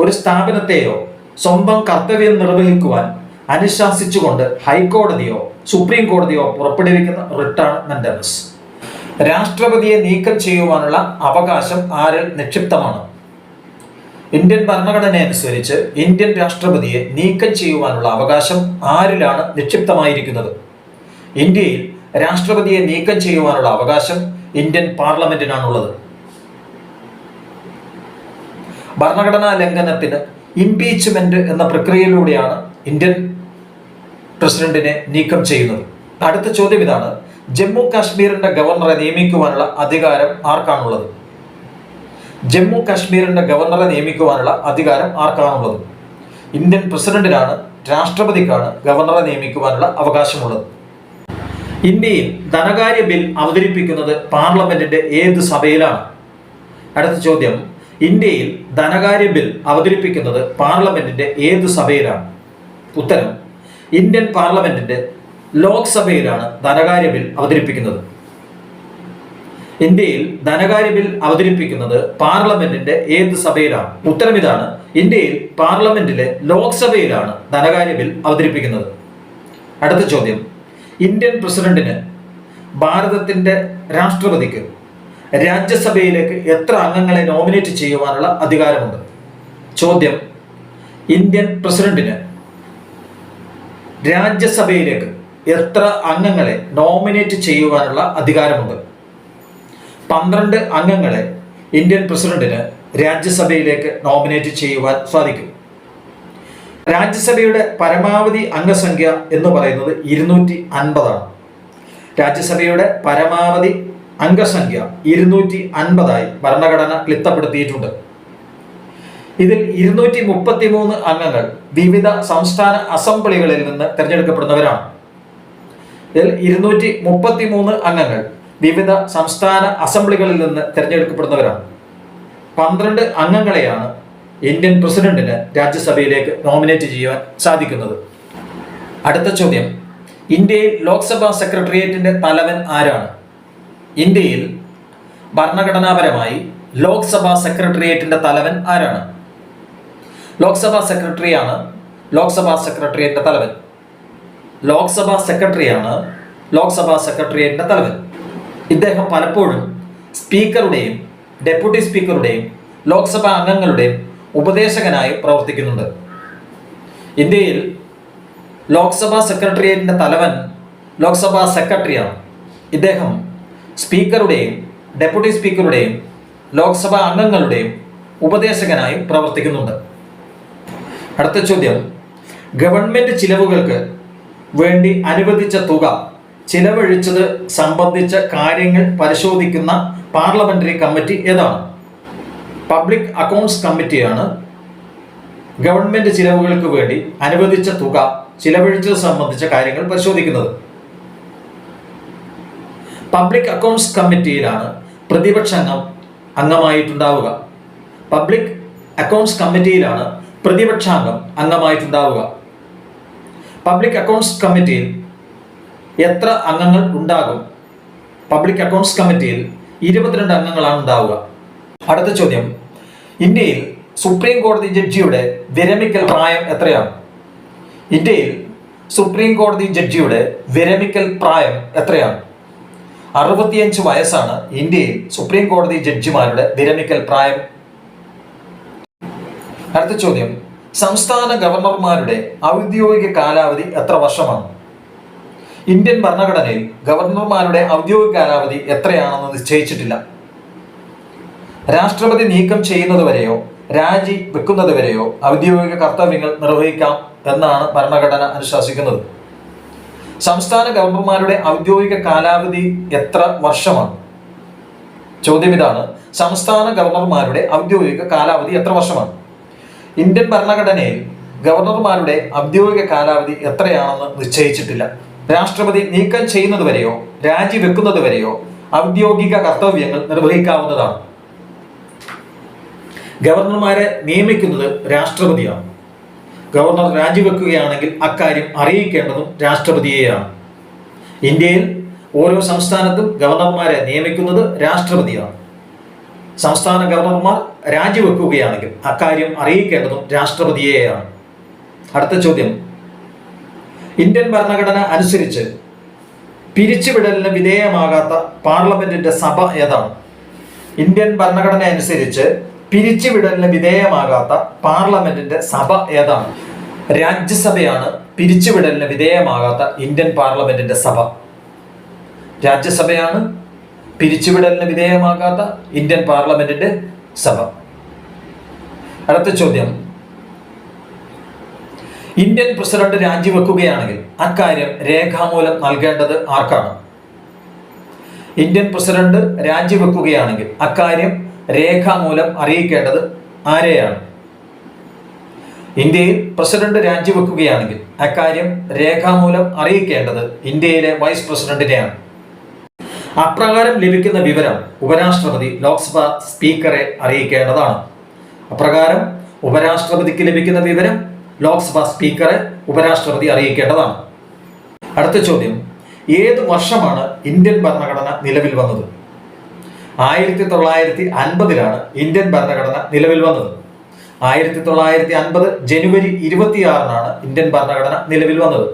ഒരു സ്ഥാപനത്തെയോ സ്വന്തം കർത്തവ്യം നിർവഹിക്കുവാൻ അനുശാസിച്ചുകൊണ്ട് ഹൈക്കോടതിയോ സുപ്രീം കോടതിയോ പുറപ്പെടുവിക്കുന്ന റിട്ടാണ് മെൻഡമസ്. രാഷ്ട്രപതിയെ നീക്കം ചെയ്യുവാനുള്ള അവകാശം ആരിൽ നിക്ഷിപ്തമാണ്? ഇന്ത്യൻ ഭരണഘടന അനുസരിച്ച് ഇന്ത്യൻ രാഷ്ട്രപതിയെ നീക്കം ചെയ്യുവാനുള്ള അവകാശം ആരിലാണ് നിക്ഷിപ്തമായിരിക്കുന്നത്? ഇന്ത്യയിൽ രാഷ്ട്രപതിയെ നീക്കം ചെയ്യുവാനുള്ള അവകാശം ഇന്ത്യൻ പാർലമെന്റിനാണുള്ളത്. ഭരണഘടനാ ലംഘനത്തിന് ഇംപീച്ച്മെന്റ് എന്ന പ്രക്രിയയിലൂടെയാണ് ഇന്ത്യൻ പ്രസിഡന്റിനെ നീക്കം ചെയ്യുന്നത്. അടുത്ത ചോദ്യം ഇതാണ്: ജമ്മു കാശ്മീരിന്റെ ഗവർണറെ നിയമിക്കുവാനുള്ള അധികാരം ആർക്കാണുള്ളത്? ജമ്മു കാശ്മീരിന്റെ ഗവർണറെ നിയമിക്കുവാനുള്ള അധികാരം ആർക്കാണുള്ളത്? ഇന്ത്യൻ പ്രസിഡന്റിനാണ്, രാഷ്ട്രപതിക്കാണ് ഗവർണറെ നിയമിക്കുവാനുള്ള അവകാശമുള്ളത്. ഇന്ത്യയിൽ ധനകാര്യ ബിൽ അവതരിപ്പിക്കുന്നത് പാർലമെന്റിന്റെ ഏത് സഭയിലാണ്? അടുത്ത ചോദ്യം: ഇന്ത്യയിൽ ധനകാര്യ ബിൽ അവതരിപ്പിക്കുന്നത് പാർലമെന്റിന്റെ ഏത് സഭയിലാണ്? ഉത്തരം: ഇന്ത്യൻ പാർലമെന്റിന്റെ ലോക്സഭയിലാണ് ധനകാര്യ ബിൽ അവതരിപ്പിക്കുന്നത്. ഇന്ത്യയിൽ ധനകാര്യ ബിൽ അവതരിപ്പിക്കുന്നത് പാർലമെന്റിന്റെ ഏത് സഭയിലാണ്? ഉത്തരം ഇതാണ്: ഇന്ത്യയിൽ പാർലമെന്റിലെ ലോക്സഭയിലാണ് ധനകാര്യ ബിൽ അവതരിപ്പിക്കുന്നത്. അടുത്ത ചോദ്യം: ഇന്ത്യൻ പ്രസിഡന്റിന് ഭാരതത്തിന്റെ രാഷ്ട്രപതിക്ക് രാജ്യസഭയിലേക്ക് എത്ര അംഗങ്ങളെ നോമിനേറ്റ് ചെയ്യുവാനുള്ള അധികാരമുണ്ട്? ചോദ്യം: ഇന്ത്യൻ പ്രസിഡന്റിന് രാജ്യസഭയിലേക്ക് എത്ര അംഗങ്ങളെ നോമിനേറ്റ് ചെയ്യുവാനുള്ള അധികാരമുണ്ട്? 12 അംഗങ്ങളെ ഇന്ത്യൻ പ്രസിഡന്റിന് രാജ്യസഭയിലേക്ക് നോമിനേറ്റ് ചെയ്യുവാൻ സാധിക്കും. രാജ്യസഭയുടെ പരമാവധി അംഗസംഖ്യ എന്ന് പറയുന്നത് 250 ആണ്. രാജ്യസഭയുടെ പരമാവധി അംഗസംഖ്യ 250 ഭരണഘടന ക്ലിപ്തപ്പെടുത്തിയിട്ടുണ്ട്. ഇതിൽ 233 അംഗങ്ങൾ വിവിധ സംസ്ഥാന അസംബ്ലികളിൽ നിന്ന് തിരഞ്ഞെടുക്കപ്പെടുന്നവരാണ്. ഇതിൽ 233 അംഗങ്ങൾ വിവിധ സംസ്ഥാന അസംബ്ലികളിൽ നിന്ന് തിരഞ്ഞെടുക്കപ്പെടുന്നവരാണ്. 12 അംഗങ്ങളെയാണ് ഇന്ത്യൻ പ്രസിഡന്റിന് രാജ്യസഭയിലേക്ക് നോമിനേറ്റ് ചെയ്യുവാൻ സാധിക്കുന്നത്. അടുത്ത ചോദ്യം: ഇന്ത്യയിൽ ലോക്സഭാ സെക്രട്ടേറിയറ്റിന്റെ തലവൻ ആരാണ്? ഇന്ത്യയിൽ ഭരണഘടനാപരമായി ലോക്സഭാ സെക്രട്ടേറിയറ്റിന്റെ തലവൻ ആരാണ്? ലോക്സഭാ സെക്രട്ടറിയാണ് ലോക്സഭാ സെക്രട്ടേറിയറ്റിന്റെ തലവൻ. ലോക്സഭാ സെക്രട്ടറിയാണ് ലോക്സഭാ സെക്രട്ടേറിയറ്റിന്റെ തലവൻ. ഇദ്ദേഹം പലപ്പോഴും സ്പീക്കറുടെയും ഡെപ്യൂട്ടി സ്പീക്കറുടെയും ലോക്സഭാ അംഗങ്ങളുടെയും ഉപദേശകനായി പ്രവർത്തിക്കുന്നുണ്ട്. ഇന്ത്യയിൽ ലോക്സഭാ സെക്രട്ടേറിയറ്റിന്റെ തലവൻ ലോക്സഭാ സെക്രട്ടറിയാണ്. ഇദ്ദേഹം സ്പീക്കറുടെയും ഡെപ്യൂട്ടി സ്പീക്കറുടെയും ലോക്സഭാ അംഗങ്ങളുടെയും ഉപദേശകനായി പ്രവർത്തിക്കുന്നുണ്ട്. അടുത്ത ചോദ്യം: ഗവൺമെന്റ് ചിലവുകൾക്ക് വേണ്ടി അനുവദിച്ച തുക ചിലവഴിച്ചത് സംബന്ധിച്ച കാര്യങ്ങൾ പരിശോധിക്കുന്ന പാർലമെന്ററി കമ്മിറ്റി ഏതാണ്? പബ്ലിക് അക്കൗണ്ട്സ് കമ്മിറ്റിയാണ് ഗവൺമെന്റ് ചിലവുകൾക്ക് വേണ്ടി അനുവദിച്ച തുക ചിലവഴിച്ചത് സംബന്ധിച്ച കാര്യങ്ങൾ പരിശോധിക്കുന്നത്. പബ്ലിക് അക്കൗണ്ട്സ് കമ്മിറ്റിയിലാണ് പ്രതിപക്ഷ അംഗമായിട്ടുണ്ടാവുക. പബ്ലിക് അക്കൗണ്ട്സ് കമ്മിറ്റിയിലാണ് പ്രതിപക്ഷാംഗം അംഗമായിട്ടുണ്ടാവുക. പബ്ലിക് അക്കൗണ്ട്സ് കമ്മിറ്റിയിൽ എത്ര അംഗങ്ങൾ ഉണ്ടാകും? പബ്ലിക് അക്കൗണ്ട്സ് കമ്മിറ്റിയിൽ 22 അംഗങ്ങളാണ് ഉണ്ടാവുക. അടുത്ത ചോദ്യം: ഇന്ത്യയിൽ സുപ്രീം കോടതി ജഡ്ജിയുടെ വിരമിക്കൽ പ്രായം എത്രയാണ്? ഇന്ത്യയിൽ സുപ്രീം കോടതി ജഡ്ജിയുടെ വിരമിക്കൽ പ്രായം എത്രയാണ്? 65 വയസ്സാണ് ഇന്ത്യയിൽ സുപ്രീം കോടതി ജഡ്ജിമാരുടെ വിരമിക്കൽ പ്രായം. അടുത്ത ചോദ്യം: സംസ്ഥാന ഗവർണർമാരുടെ ഔദ്യോഗിക കാലാവധി എത്ര വർഷമാണ്? ഇന്ത്യൻ ഭരണഘടനയിൽ ഗവർണർമാരുടെ ഔദ്യോഗിക കാലാവധി എത്രയാണെന്ന് നിശ്ചയിച്ചിട്ടില്ല. രാഷ്ട്രപതി നീക്കം ചെയ്യുന്നതുവരെയോ രാജി വെക്കുന്നതുവരെയോ ഔദ്യോഗിക കർത്തവ്യങ്ങൾ നിർവഹിക്കാം എന്നാണ് ഭരണഘടന അനുശാസിക്കുന്നത്. സംസ്ഥാന ഗവർണർമാരുടെ ഔദ്യോഗിക കാലാവധി എത്ര വർഷമാണ്? ചോദ്യം ഇതാണ്: സംസ്ഥാന ഗവർണർമാരുടെ ഔദ്യോഗിക കാലാവധി എത്ര വർഷമാണ്? ഇന്ത്യൻ ഭരണഘടനയിൽ ഗവർണർമാരുടെ ഔദ്യോഗിക കാലാവധി എത്രയാണെന്ന് നിശ്ചയിച്ചിട്ടില്ല. രാഷ്ട്രപതി നീക്കം ചെയ്യുന്നതുവരെയോ രാജിവെക്കുന്നതുവരെയോ ഔദ്യോഗിക കർത്തവ്യങ്ങൾ നിർവഹിക്കാവുന്നതാണ്. ഗവർണർമാരെ നിയമിക്കുന്നത് രാഷ്ട്രപതിയാണ്. ഗവർണർ രാജിവെക്കുകയാണെങ്കിൽ അക്കാര്യം അറിയിക്കേണ്ടതും രാഷ്ട്രപതിയെയാണ്. ഇന്ത്യയിൽ ഓരോ സംസ്ഥാനത്തും ഗവർണർമാരെ നിയമിക്കുന്നത് രാഷ്ട്രപതിയാണ്. സംസ്ഥാന ഗവർണർമാർ രാജിവെക്കുകയാണെങ്കിൽ അക്കാര്യം അറിയിക്കേണ്ടതും രാഷ്ട്രപതിയെയാണ്. അടുത്ത ചോദ്യം, ഇന്ത്യൻ ഭരണഘടന അനുസരിച്ച് പിരിച്ചുവിടലിന് വിധേയമാകാത്ത പാർലമെന്റിന്റെ സഭ ഏതാണ്? ഇന്ത്യൻ ഭരണഘടന അനുസരിച്ച് പിരിച്ചുവിടലിന് വിധേയമാകാത്ത പാർലമെന്റിന്റെ സഭ ഏതാണ്? രാജ്യസഭയാണ് പിരിച്ചുവിടലിന് വിധേയമാകാത്ത ഇന്ത്യൻ പാർലമെന്റിന്റെ സഭ. രാജ്യസഭയാണ് പിരിച്ചുവിടലിന് വിധേയമാകാത്ത ഇന്ത്യൻ പാർലമെന്റിന്റെ സഭ. അടുത്ത ചോദ്യം, ഇന്ത്യൻ പ്രസിഡന്റ് രാജിവെക്കുകയാണെങ്കിൽ അക്കാര്യം രേഖാമൂലം നൽകേണ്ടത് ആർക്കാണ്? ഇന്ത്യൻ പ്രസിഡന്റ് രാജിവെക്കുകയാണെങ്കിൽ അക്കാര്യം രേഖാമൂലം അറിയിക്കേണ്ടത് ആരെയാണ്? ഇന്ത്യയിൽ പ്രസിഡന്റ് രാജിവെക്കുകയാണെങ്കിൽ അക്കാര്യം രേഖാമൂലം അറിയിക്കേണ്ടത് ഇന്ത്യയിലെ വൈസ് പ്രസിഡന്റിനെയാണ്. അപ്രകാരം ലഭിക്കുന്ന വിവരം ഉപരാഷ്ട്രപതി ലോക്സഭ സ്പീക്കറെ അറിയിക്കേണ്ടതാണ്. അപ്രകാരം ഉപരാഷ്ട്രപതിക്ക് ലഭിക്കുന്ന വിവരം ലോക്സഭ സ്പീക്കറെ ഉപരാഷ്ട്രപതി അറിയിക്കേണ്ടതാണ്. അടുത്ത ചോദ്യം, ഏത് വർഷമാണ് ഇന്ത്യൻ ഭരണഘടന നിലവിൽ വന്നത്? 1950 ഇന്ത്യൻ ഭരണഘടന നിലവിൽ വന്നത്. 1950 ജനുവരി 26 ഇന്ത്യൻ ഭരണഘടന നിലവിൽ വന്നത്.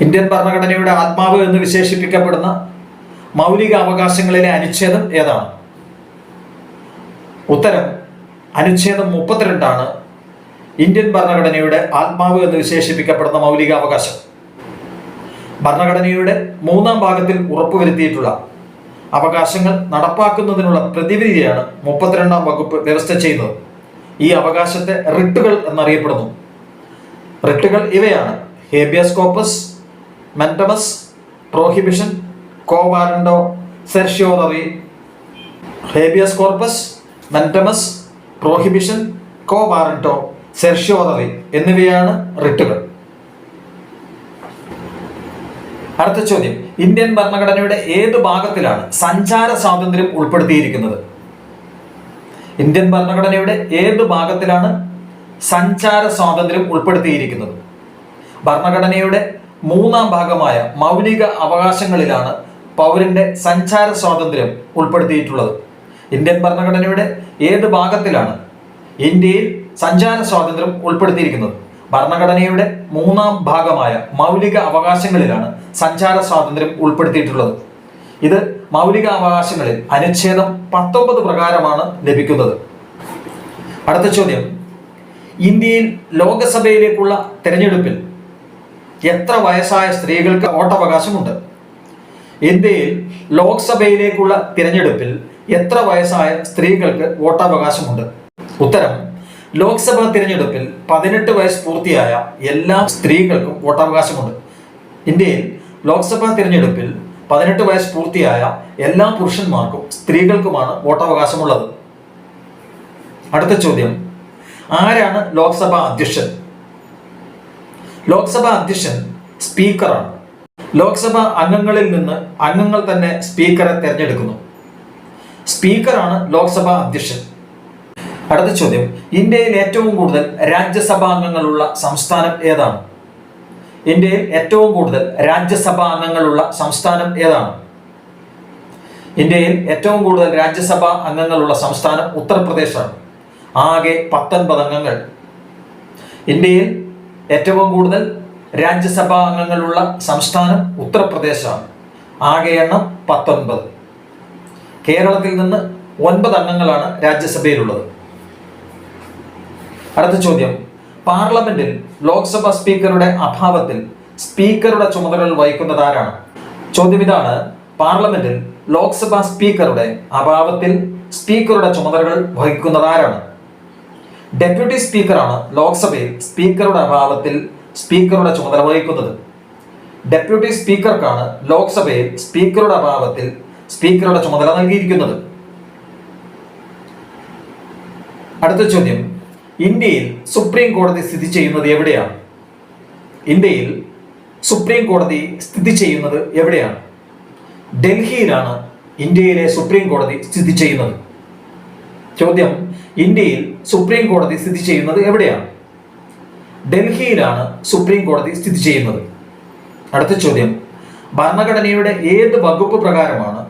ഇന്ത്യൻ ഭരണഘടനയുടെ ആത്മാവ് എന്ന് വിശേഷിപ്പിക്കപ്പെടുന്ന മൗലിക അവകാശങ്ങളിലെ അനുച്ഛേദം ഏതാണ്? ഉത്തരം അനുച്ഛേദം 32 ഇന്ത്യൻ ഭരണഘടനയുടെ ആത്മാവ് എന്ന് വിശേഷിപ്പിക്കപ്പെടുന്ന മൗലിക അവകാശം. ഭരണഘടനയുടെ 3-ാം ഭാഗത്തിൽ ഉറപ്പുവരുത്തിയിട്ടുള്ള അവകാശങ്ങൾ നടപ്പാക്കുന്നതിനുള്ള പ്രതിവിധിയാണ് 32-ാം വകുപ്പ് വ്യവസ്ഥ ചെയ്യുന്നത്. ഈ അവകാശത്തെ റിട്ടുകൾ എന്നറിയപ്പെടുന്നു. റിട്ടുകൾ ഇവയാണ്: habeas corpus, mandamus, prohibition, quo warranto, certiorari. Habeas corpus, mandamus, prohibition, quo warranto, certiorari എന്നിവയാണ് റിട്ടുകൾ. അടുത്ത ചോദ്യം, ഇന്ത്യൻ ഭരണഘടനയുടെ ഏത് ഭാഗത്തിലാണ് സഞ്ചാര സ്വാതന്ത്ര്യം ഉൾപ്പെടുത്തിയിരിക്കുന്നത്? ഇന്ത്യൻ ഭരണഘടനയുടെ ഏത് ഭാഗത്തിലാണ് സഞ്ചാര സ്വാതന്ത്ര്യം ഉൾപ്പെടുത്തിയിരിക്കുന്നത്? ഭരണഘടനയുടെ 3-ാം ഭാഗമായ മൗലിക അവകാശങ്ങളിലാണ് പൗരന്റെ സഞ്ചാര സ്വാതന്ത്ര്യം ഉൾപ്പെടുത്തിയിട്ടുള്ളത്. ഇന്ത്യൻ ഭരണഘടനയുടെ ഏത് ഭാഗത്തിലാണ് ഇന്ത്യയിൽ സഞ്ചാര സ്വാതന്ത്ര്യം ഉൾപ്പെടുത്തിയിരിക്കുന്നത്? ഭരണഘടനയുടെ 3-ാം ഭാഗമായ മൗലിക അവകാശങ്ങളിലാണ് സഞ്ചാര സ്വാതന്ത്ര്യം ഉൾപ്പെടുത്തിയിട്ടുള്ളത്. ഇത് മൗലിക അവകാശങ്ങളിൽ അനുച്ഛേദം 19 പ്രകാരമാണ് ലഭിക്കുന്നത്. അടുത്ത ചോദ്യം, ഇന്ത്യയിൽ ലോകസഭയിലേക്കുള്ള തെരഞ്ഞെടുപ്പിൽ എത്ര വയസ്സായ സ്ത്രീകൾക്ക് വോട്ടവകാശമുണ്ട്? ഇന്ത്യയിൽ ലോക്സഭയിലേക്കുള്ള തിരഞ്ഞെടുപ്പിൽ എത്ര വയസ്സായ സ്ത്രീകൾക്ക് വോട്ടവകാശമുണ്ട്? ഉത്തരം, ലോക്സഭാ തിരഞ്ഞെടുപ്പിൽ 18 വയസ്സ് പൂർത്തിയായ എല്ലാ സ്ത്രീകൾക്കും വോട്ടവകാശമുണ്ട്. ഇന്ത്യയിൽ ലോക്സഭാ തിരഞ്ഞെടുപ്പിൽ 18 വയസ്സ് പൂർത്തിയായ എല്ലാ പുരുഷന്മാർക്കും സ്ത്രീകൾക്കുമാണ് വോട്ടവകാശമുള്ളത്. അടുത്ത ചോദ്യം, ആരാണ് ലോക്സഭാ അധ്യക്ഷൻ? ലോക്സഭാ അധ്യക്ഷൻ സ്പീക്കറാണ്. ലോക്സഭാ അംഗങ്ങളിൽ നിന്ന് അംഗങ്ങൾ തന്നെ സ്പീക്കറെ തിരഞ്ഞെടുക്കുന്നു. സ്പീക്കറാണ് ലോക്സഭാ അധ്യക്ഷൻ. അടുത്ത ചോദ്യം, ഇന്ത്യയിൽ ഏറ്റവും കൂടുതൽ രാജ്യസഭാ അംഗങ്ങളുള്ള സംസ്ഥാനം ഏതാണ്? ഇന്ത്യയിൽ ഏറ്റവും കൂടുതൽ രാജ്യസഭാ അംഗങ്ങളുള്ള സംസ്ഥാനം ഏതാണ്? ഇന്ത്യയിൽ ഏറ്റവും കൂടുതൽ രാജ്യസഭാ അംഗങ്ങളുള്ള സംസ്ഥാനം ഉത്തർപ്രദേശാണ്. ആകെ 19 അംഗങ്ങൾ. ഇന്ത്യയിൽ ഏറ്റവും കൂടുതൽ രാജ്യസഭാ അംഗങ്ങളുള്ള സംസ്ഥാനം ഉത്തർപ്രദേശാണ്. ആകെ എണ്ണം 19. കേരളത്തിൽ നിന്ന് 9 അംഗങ്ങളാണ് രാജ്യസഭയിലുള്ളത്. അടുത്ത ചോദ്യം, പാർലമെന്റിൽ ലോക്സഭ സ്പീക്കറുടെ അഭാവത്തിൽ സ്പീക്കറുടെ ചുമതലകൾ വഹിക്കുന്നത് ആരാണ്? ചോദ്യം ഇതാണ്: പാർലമെന്റിൽ ലോക്സഭ സ്പീക്കറുടെ അഭാവത്തിൽ സ്പീക്കറുടെ ചുമതലകൾ വഹിക്കുന്നത് ആരാണ്? ഡെപ്യൂട്ടി സ്പീക്കറാണ് ലോക്സഭയിൽ സ്പീക്കറുടെ അഭാവത്തിൽ സ്പീക്കറുടെ ചുമതല വഹിക്കുന്നത്. ഡെപ്യൂട്ടി സ്പീക്കർക്കാണ് ലോക്സഭയിൽ സ്പീക്കറുടെ അഭാവത്തിൽ സ്പീക്കറുടെ ചുമതല നൽകിയിരിക്കുന്നത്. അടുത്ത ചോദ്യം, ഇന്ത്യയിൽ സുപ്രീം കോടതി സ്ഥിതി ചെയ്യുന്നത് എവിടെയാണ്? ഇന്ത്യയിൽ സുപ്രീം കോടതി സ്ഥിതി ചെയ്യുന്നത് എവിടെയാണ്? ഡൽഹിയിലാണ് ഇന്ത്യയിലെ സുപ്രീം കോടതി സ്ഥിതി ചെയ്യുന്നത്. ചോദ്യം, ഇന്ത്യയിൽ സുപ്രീം കോടതി സ്ഥിതി ചെയ്യുന്നത് എവിടെയാണ്? ഡൽഹിയിലാണ് സുപ്രീം കോടതി സ്ഥിതി ചെയ്യുന്നത്? അടുത്ത ചോദ്യം, ഭരണഘടനയുടെ ഏത് വകുപ്പ് പ്രകാരമാണ്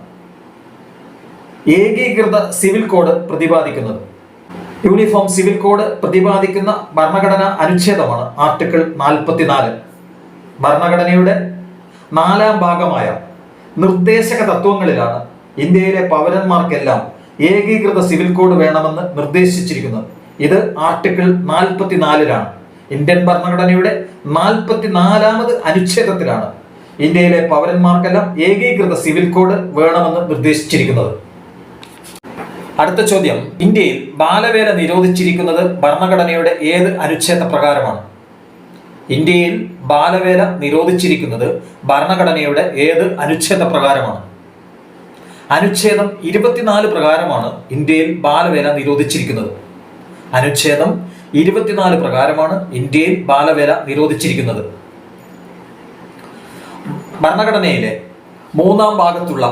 ഏകീകൃത സിവിൽ കോഡ് പ്രതിപാദിക്കുന്നത്? യൂണിഫോം സിവിൽ കോഡ് പ്രതിപാദിക്കുന്ന ഭരണഘടനാ അനുച്ഛേദമാണ് ആർട്ടിക്കിൾ 44. ഭരണഘടനയുടെ 4-ാം ഭാഗമായ നിർദ്ദേശക തത്വങ്ങളിലാണ് ഇന്ത്യയിലെ പൗരന്മാർക്കെല്ലാം ഏകീകൃത സിവിൽ കോഡ് വേണമെന്ന് നിർദ്ദേശിച്ചിരിക്കുന്നത്. ഇത് ആർട്ടിക്കിൾ 44-ലാണ്. ഇന്ത്യൻ ഭരണഘടനയുടെ 44-ാമത് അനുച്ഛേദത്തിലാണ് ഇന്ത്യയിലെ പൗരന്മാർക്കെല്ലാം ഏകീകൃത സിവിൽ കോഡ് വേണമെന്ന് നിർദ്ദേശിച്ചിരിക്കുന്നത്. അടുത്ത ചോദ്യം, ഇന്ത്യയിൽ ബാലവേല നിരോധിച്ചിരിക്കുന്നത് ഭരണഘടനയുടെ ഏത് അനുച്ഛേദ പ്രകാരമാണ്? ഇന്ത്യയിൽ ബാലവേല നിരോധിച്ചിരിക്കുന്നത് ഭരണഘടനയുടെ ഏത് അനുച്ഛേദ പ്രകാരമാണ്? അനുച്ഛേദം 24 പ്രകാരമാണ് ഇന്ത്യയിൽ ബാലവേല നിരോധിച്ചിരിക്കുന്നത്. അനുച്ഛേദം 24 പ്രകാരമാണ് ഇന്ത്യയിൽ ബാലവേല നിരോധിച്ചിരിക്കുന്നത്. ഭരണഘടനയിലെ 3-ാം ഭാഗത്തുള്ള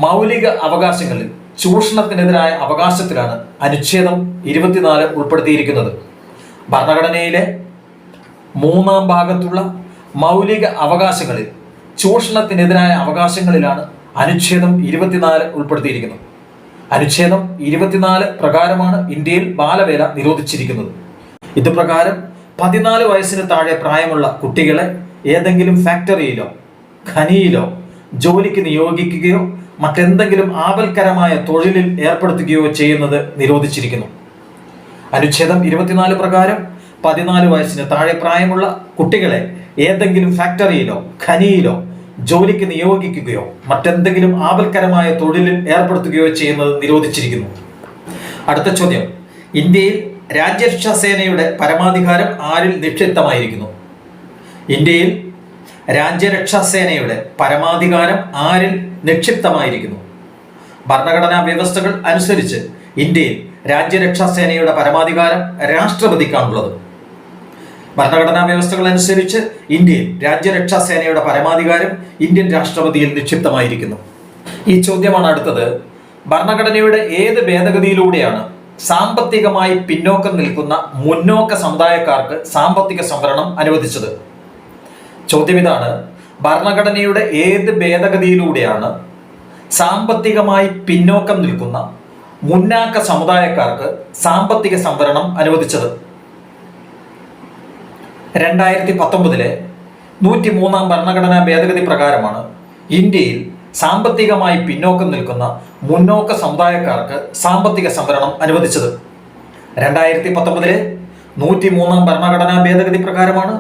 മൗലിക അവകാശങ്ങളിൽ ചൂഷണത്തിനെതിരായ അവകാശത്തിലാണ് അനുച്ഛേദം 24 ഉൾപ്പെടുത്തിയിരിക്കുന്നത്. ഭരണഘടനയിലെ 3-ാം ഭാഗത്തുള്ള മൗലിക അവകാശങ്ങളിൽ ചൂഷണത്തിനെതിരായ അവകാശങ്ങളിലാണ് അനുച്ഛേദം 24 ഉൾപ്പെടുത്തിയിരിക്കുന്നത്. അനുച്ഛേദം 24 പ്രകാരമാണ് ഇന്ത്യയിൽ ബാലവേല നിരോധിച്ചിരിക്കുന്നത്. ഇത് പ്രകാരം 14 വയസ്സിന് താഴെ പ്രായമുള്ള കുട്ടികളെ ഏതെങ്കിലും ഫാക്ടറിയിലോ ഖനിയിലോ ജോലിക്ക് നിയോഗിക്കുകയോ മറ്റെന്തെങ്കിലും ആപൽക്കരമായ തൊഴിലിൽ ഏർപ്പെടുത്തുകയോ ചെയ്യുന്നത് നിരോധിച്ചിരിക്കുന്നു. അനുച്ഛേദം 24 പ്രകാരം 14 വയസ്സിന് താഴെ പ്രായമുള്ള കുട്ടികളെ ഏതെങ്കിലും ഫാക്ടറിയിലോ ഖനിയിലോ ജോലിക്ക് നിയോഗിക്കുകയോ മറ്റെന്തെങ്കിലും ആപൽക്കരമായ തൊഴിലിൽ ഏർപ്പെടുത്തുകയോ ചെയ്യുന്നത് നിരോധിച്ചിരിക്കുന്നു. അടുത്ത ചോദ്യം, ഇന്ത്യയിൽ രാജ്യരക്ഷാ സേനയുടെ പരമാധികാരം ആരിൽ നിക്ഷിപ്തമായിരിക്കുന്നു? ഇന്ത്യയിൽ രാജ്യരക്ഷാ സേനയുടെ പരമാധികാരം ആരിൽ നിക്ഷിപ്തമായിരിക്കുന്നു? ഭരണഘടനാ വ്യവസ്ഥകൾ അനുസരിച്ച് ഇന്ത്യയിൽ രാജ്യരക്ഷാ സേനയുടെ പരമാധികാരം രാഷ്ട്രപതിക്കാണുള്ളത്. ഭരണഘടനാ വ്യവസ്ഥകൾ അനുസരിച്ച് ഇന്ത്യയിൽ രാജ്യരക്ഷാ സേനയുടെ പരമാധികാരം ഇന്ത്യൻ രാഷ്ട്രപതിയിൽ നിക്ഷിപ്തമായിരിക്കുന്നു. ഈ ചോദ്യമാണ് അടുത്തത്. ഭരണഘടനയുടെ ഏത് ഭേദഗതിയിലൂടെയാണ് സാമ്പത്തികമായി പിന്നോക്കം നിൽക്കുന്ന മുന്നോക്ക സമുദായക്കാർക്ക് സാമ്പത്തിക സംവരണം അനുവദിച്ചത്? ചോദ്യം ഇതാണ്, ഭരണഘടനയുടെ ഏത് ഭേദഗതിയിലൂടെയാണ് സാമ്പത്തികമായി പിന്നോക്കം നിൽക്കുന്ന മുന്നാക്ക സമുദായക്കാർക്ക് സാമ്പത്തിക സംവരണം അനുവദിച്ചത്? 2019 103-ാം ഭരണഘടനാ ഭേദഗതി പ്രകാരമാണ് ഇന്ത്യയിൽ സാമ്പത്തികമായി പിന്നോക്കം നിൽക്കുന്ന മുന്നോക്ക സമുദായക്കാർക്ക് സാമ്പത്തിക സംവരണം അനുവദിച്ചത്. 2019 103-ാം ഭരണഘടനാ ഭേദഗതി പ്രകാരമാണ്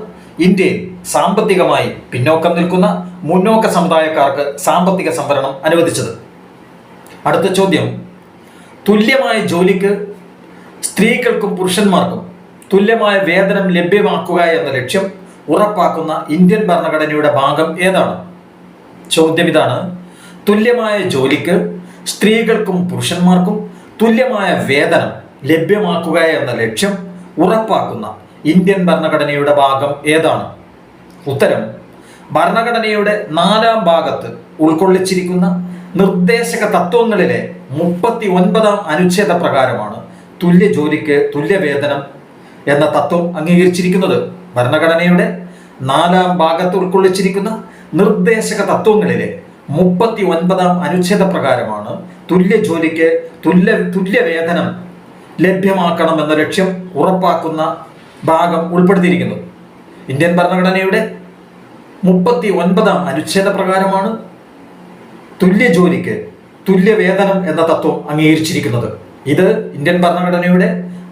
ഇന്ത്യയിൽ സാമ്പത്തികമായി പിന്നോക്കം നിൽക്കുന്ന മുന്നോക്ക സമുദായക്കാർക്ക് സാമ്പത്തിക സംവരണം അനുവദിച്ചത്. അടുത്ത ചോദ്യം, തുല്യമായ ജോലിക്ക് സ്ത്രീകൾക്കും പുരുഷന്മാർക്കും തുല്യമായ വേതനം ലഭ്യമാക്കുക എന്ന ലക്ഷ്യം ഉറപ്പാക്കുന്ന ഇന്ത്യൻ ഭരണഘടനയുടെ ഭാഗം ഏതാണ്? ചോദ്യം ഇതാണ്, തുല്യമായ ജോലിക്ക് സ്ത്രീകൾക്കും പുരുഷന്മാർക്കും തുല്യമായ വേതനം ലഭ്യമാക്കുക എന്ന ലക്ഷ്യം ഉറപ്പാക്കുന്ന ഇന്ത്യൻ ഭരണഘടനയുടെ ഭാഗം ഏതാണ്? ഉത്തരം, ഭരണഘടനയുടെ 4-ാം ഭാഗത്ത് ഉൾക്കൊള്ളിച്ചിരിക്കുന്ന നിർദ്ദേശക തത്വങ്ങളിലെ 39-ാം അനുച്ഛേദ പ്രകാരമാണ് തുല്യ ജോലിക്ക് തുല്യ വേതനം എന്ന തത്വം അംഗീകരിച്ചിരിക്കുന്നത്. ഭരണഘടനയുടെ 4-ാം ഭാഗത്ത് ഉൾക്കൊള്ളിച്ചിരിക്കുന്ന നിർദ്ദേശക തത്വങ്ങളിലെ 39-ാം അനുച്ഛേദ പ്രകാരമാണ് തുല്യ ജോലിക്ക് തുല്യ വേതനം ലഭ്യമാക്കണമെന്ന ലക്ഷ്യം ഉറപ്പാക്കുന്ന ഭാഗം ഉൾപ്പെടുത്തിയിരിക്കുന്നു. ഇന്ത്യൻ ഭരണഘടനയുടെ 39-ാം അനുച്ഛേദ പ്രകാരമാണ് തുല്യ ജോലിക്ക് തുല്യ വേതനം എന്ന തത്വം അംഗീകരിച്ചിരിക്കുന്നത്. ഇത് ഇന്ത്യൻ ഭരണഘടനയുടെ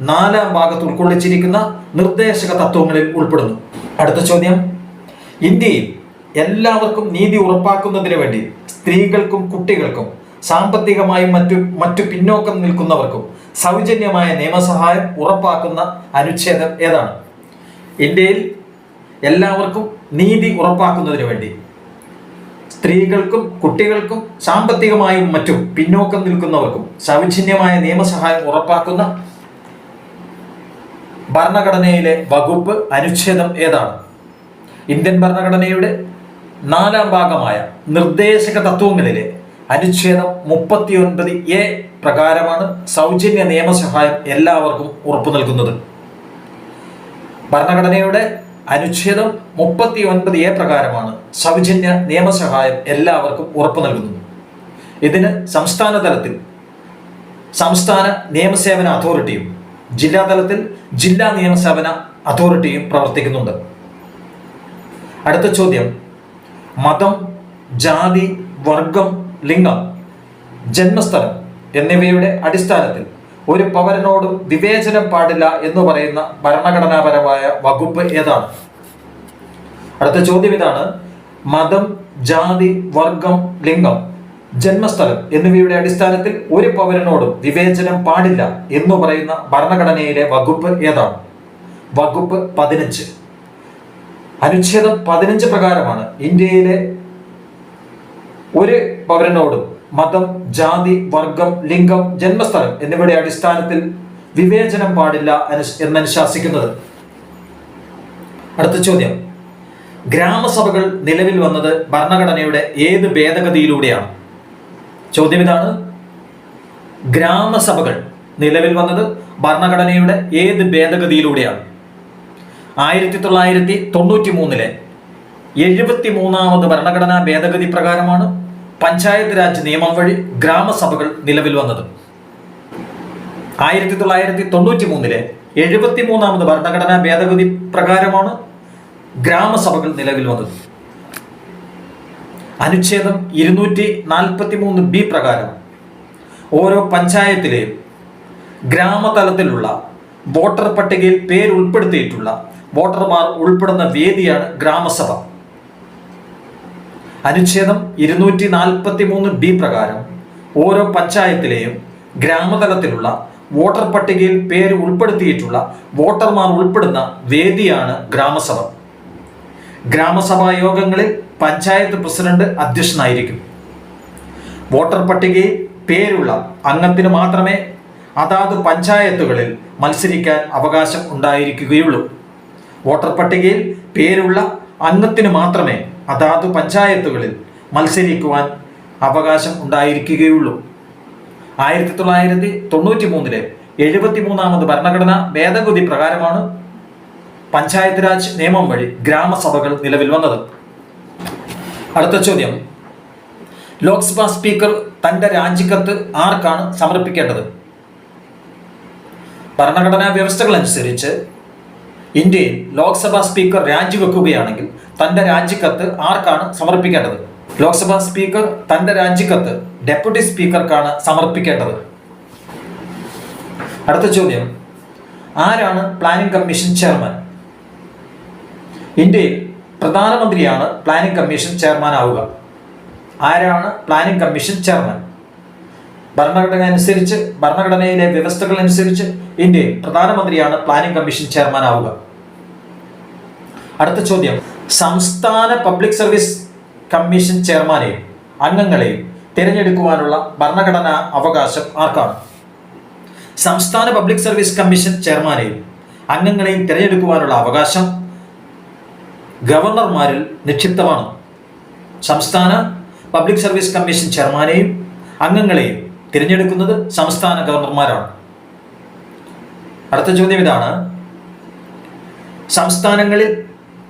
4-ാം ഭാഗത്ത് ഉൾക്കൊള്ളിച്ചിരിക്കുന്ന നിർദ്ദേശക തത്വങ്ങളിൽ ഉൾപ്പെടുന്നു. അടുത്ത ചോദ്യം, ഇന്ത്യയിൽ എല്ലാവർക്കും നീതി ഉറപ്പാക്കുന്നതിന് വേണ്ടി സ്ത്രീകൾക്കും കുട്ടികൾക്കും സാമ്പത്തികമായും മറ്റു പിന്നോക്കം നിൽക്കുന്നവർക്കും സൗജന്യമായ നിയമസഹായം ഉറപ്പാക്കുന്ന അനുച്ഛേദം ഏതാണ്? ഇന്ത്യയിൽ എല്ലാവർക്കും നീതി ഉറപ്പാക്കുന്നതിന് വേണ്ടി സ്ത്രീകൾക്കും കുട്ടികൾക്കും സാമ്പത്തികമായും മറ്റും പിന്നോക്കം നിൽക്കുന്നവർക്കും സൗജന്യമായ നിയമസഹായം ഉറപ്പാക്കുന്ന ഭരണഘടനയിലെ വകുപ്പ് അനുച്ഛേദം ഏതാണ്? ഇന്ത്യൻ ഭരണഘടനയുടെ 4-ാം ഭാഗമായ നിർദ്ദേശക തത്വങ്ങളിലെ അനുച്ഛേദം 39A പ്രകാരമാണ് സൗജന്യ നിയമസഹായം എല്ലാവർക്കും ഉറപ്പു നൽകുന്നത്. ഭരണഘടനയുടെ അനുച്ഛേദം 39A പ്രകാരമാണ് സൗജന്യ നിയമസഹായം എല്ലാവർക്കും ഉറപ്പു നൽകുന്നത്. ഇതിന് സംസ്ഥാന തലത്തിൽ സംസ്ഥാന നിയമസേവന അതോറിറ്റിയും ജില്ലാ തലത്തിൽ ജില്ലാ നിയമസേവന അതോറിറ്റിയും പ്രവർത്തിക്കുന്നുണ്ട്. അടുത്ത ചോദ്യം, മതം, ജാതി, വർഗം, ലിംഗം, ജന്മസ്ഥലം എന്നിവയുടെ അടിസ്ഥാനത്തിൽ ഒരു പൗരനോടും വിവേചനം പാടില്ല എന്ന് പറയുന്ന ഭരണഘടനാപരമായ വകുപ്പ് ഏതാണ്? അടുത്ത ചോദ്യം ഇതാണ്, മതം, ജാതി, വർഗം, ലിംഗം, ജന്മസ്ഥലം എന്നിവയുടെ അടിസ്ഥാനത്തിൽ ഒരു പൗരനോടും വിവേചനം പാടില്ല എന്ന് പറയുന്ന ഭരണഘടനയിലെ വകുപ്പ് ഏതാണ്? വകുപ്പ് 15. അനുച്ഛേദം 15 പ്രകാരമാണ് ഇന്ത്യയിലെ ഒരു പൗരനോടും മതം, ജാതി, വർഗം, ലിംഗം, ജന്മസ്ഥലം എന്നിവയുടെ അടിസ്ഥാനത്തിൽ വിവേചനം പാടില്ല എന്നനുശാസിക്കുന്നത്. അടുത്ത ചോദ്യം, ഗ്രാമസഭകൾ നിലവിൽ വന്നത് ഭരണഘടനയുടെ ഏത് ഭേദഗതിയിലൂടെയാണ്? ചോദ്യം ഇതാണ്, ഗ്രാമസഭകൾ നിലവിൽ വന്നത് ഭരണഘടനയുടെ ഏത് ഭേദഗതിയിലൂടെയാണ്? 1993 73ാമത് ഭരണഘടനാ ഭേദഗതി പ്രകാരമാണ് പഞ്ചായത്ത് രാജ് നിയമം വഴി ഗ്രാമസഭകൾ നിലവിൽ വന്നത്. 1993 73ാമത് ഭരണഘടനാ ഭേദഗതി പ്രകാരമാണ് ഗ്രാമസഭകൾ നിലവിൽ വന്നത്. അനുച്ഛേദം 243B പ്രകാരം ഓരോ പഞ്ചായത്തിലെയും ഗ്രാമതലത്തിലുള്ള വോട്ടർ പട്ടികയിൽ പേരുൾപ്പെടുത്തിയിട്ടുള്ള വോട്ടർമാർ ഉൾപ്പെടുന്ന വേദിയാണ് ഗ്രാമസഭ. അനുച്ഛേദം 243B പ്രകാരം ഓരോ പഞ്ചായത്തിലെയും ഗ്രാമതലത്തിലുള്ള വോട്ടർ പട്ടികയിൽ പേര് ഉൾപ്പെടുത്തിയിട്ടുള്ള വോട്ടർമാർ ഉൾപ്പെടുന്ന വേദിയാണ് ഗ്രാമസഭ. ഗ്രാമസഭാ യോഗങ്ങളിൽ പഞ്ചായത്ത് പ്രസിഡന്റ് അധ്യക്ഷനായിരിക്കും. വോട്ടർ പട്ടികയിൽ പേരുള്ള അംഗത്തിന് മാത്രമേ അതാത് പഞ്ചായത്തുകളിൽ മത്സരിക്കാൻ അവകാശം ഉണ്ടായിരിക്കുകയുള്ളൂ. വോട്ടർ പട്ടികയിൽ പേരുള്ള അംഗത്തിന് മാത്രമേ അതാത് പഞ്ചായത്തുകളിൽ മത്സരിക്കുവാൻ അവകാശം ഉണ്ടായിരിക്കുകയുള്ളൂ. 1993 73ാമത് ഭരണഘടനാ ഭേദഗതി പ്രകാരമാണ് പഞ്ചായത്ത് രാജ് നിയമം വഴി ഗ്രാമസഭകൾ നിലവിൽ വന്നത്. അടുത്ത ചോദ്യം, ലോക്സഭാ സ്പീക്കർ തന്റെ രാജിക്കത്ത് ആർക്കാണ് സമർപ്പിക്കേണ്ടത്? ഭരണഘടനാ വ്യവസ്ഥകൾ അനുസരിച്ച് ഇന്ത്യയിൽ ലോക്സഭാ സ്പീക്കർ രാജിവെക്കുകയാണെങ്കിൽ തന്റെ രാജിക്കത്ത് ആർക്കാണ് സമർപ്പിക്കേണ്ടത്? ലോക്സഭാ സ്പീക്കർ തന്റെ രാജിക്കത്ത് ഡെപ്യൂട്ടി സ്പീക്കർക്കാണ് സമർപ്പിക്കേണ്ടത്. അടുത്ത ചോദ്യം, ആരാണ് പ്ലാനിംഗ് കമ്മീഷൻ ചെയർമാൻ? ഇന്ത്യയിൽ പ്രധാനമന്ത്രിയാണ് പ്ലാനിംഗ് കമ്മീഷൻ ചെയർമാൻ ആവുക. ആരാണ് പ്ലാനിംഗ് കമ്മീഷൻ ചെയർമാൻ? ഭരണഘടന അനുസരിച്ച്, ഭരണഘടനയിലെ വ്യവസ്ഥകൾ അനുസരിച്ച് ഇന്ത്യയിൽ പ്രധാനമന്ത്രിയാണ് പ്ലാനിംഗ് കമ്മീഷൻ ചെയർമാൻ ആവുക. അടുത്ത ചോദ്യം, സംസ്ഥാന പബ്ലിക് സർവീസ് കമ്മീഷൻ ചെയർമാനെയും അംഗങ്ങളെയും തിരഞ്ഞെടുക്കുവാനുള്ള ഭരണഘടനാ അവകാശം ആർക്കാണ്? സംസ്ഥാന പബ്ലിക് സർവീസ് കമ്മീഷൻ ചെയർമാനെയും അംഗങ്ങളെയും തിരഞ്ഞെടുക്കുവാനുള്ള അവകാശം ഗവർണർമാരിൽ നിക്ഷിപ്തമാണ്. സംസ്ഥാന പബ്ലിക് സർവീസ് കമ്മീഷൻ ചെയർമാനെയും അംഗങ്ങളെയും തിരഞ്ഞെടുക്കുന്നത് സംസ്ഥാന ഗവർണർമാരാണ്. അടുത്ത ചോദ്യം ഇതാണ്, സംസ്ഥാനങ്ങളിൽ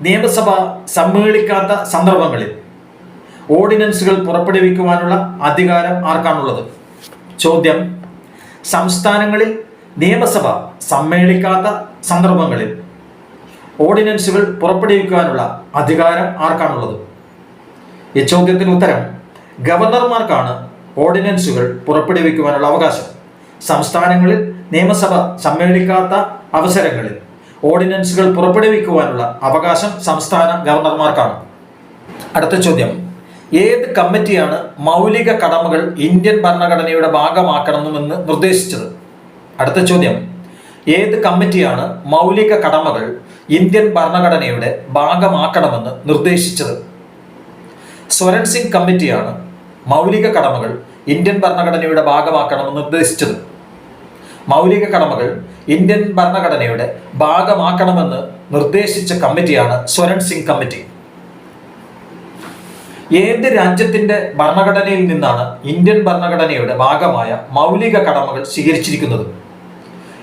നിയമസഭ സമ്മേളിക്കാത്ത സന്ദർഭങ്ങളിൽ ഓർഡിനൻസുകൾ പുറപ്പെടുവിക്കുവാനുള്ള അധികാരം ആർക്കാണുള്ളത്? ചോദ്യം, സംസ്ഥാനങ്ങളിൽ നിയമസഭ സമ്മേളിക്കാത്ത സന്ദർഭങ്ങളിൽ ഓർഡിനൻസുകൾ പുറപ്പെടുവിക്കുവാനുള്ള അധികാരം ആർക്കാണുള്ളത്? ഈ ചോദ്യത്തിന് ഉത്തരം, ഗവർണർമാർക്കാണ് ഓർഡിനൻസുകൾ പുറപ്പെടുവിക്കുവാനുള്ള അവകാശം. സംസ്ഥാനങ്ങളിൽ നിയമസഭ സമ്മേളിക്കാത്ത അവസരങ്ങളിൽ ഓർഡിനൻസുകൾ പുറപ്പെടുവിക്കുവാനുള്ള അവകാശം സംസ്ഥാന ഗവർണർമാർക്കാണ്. അടുത്ത ചോദ്യം, ഏത് കമ്മിറ്റിയാണ് മൗലിക കടമകൾ ഇന്ത്യൻ ഭരണഘടനയുടെ ഭാഗമാക്കണമെന്ന് നിർദ്ദേശിച്ചത്? അടുത്ത ചോദ്യം, ഏത് കമ്മിറ്റിയാണ് മൗലിക കടമകൾ ഇന്ത്യൻ ഭരണഘടനയുടെ ഭാഗമാക്കണമെന്ന് നിർദ്ദേശിച്ചത്? സ്വരൺ സിംഗ് കമ്മിറ്റിയാണ് മൗലിക കടമകൾ ഇന്ത്യൻ ഭരണഘടനയുടെ ഭാഗമാക്കണമെന്ന് നിർദ്ദേശിച്ചത്. മൗലിക കടമകൾ ഇന്ത്യൻ ഭരണഘടനയുടെ ഭാഗമാക്കണമെന്ന് നിർദ്ദേശിച്ച കമ്മിറ്റിയാണ് സ്വരൺ സിംഗ് കമ്മിറ്റി. ഏത് രാജ്യത്തിന്റെ ഭരണഘടനയിൽ നിന്നാണ് ഇന്ത്യൻ ഭരണഘടനയുടെ ഭാഗമായ മൗലിക കടമകൾ സ്വീകരിച്ചിരിക്കുന്നത്?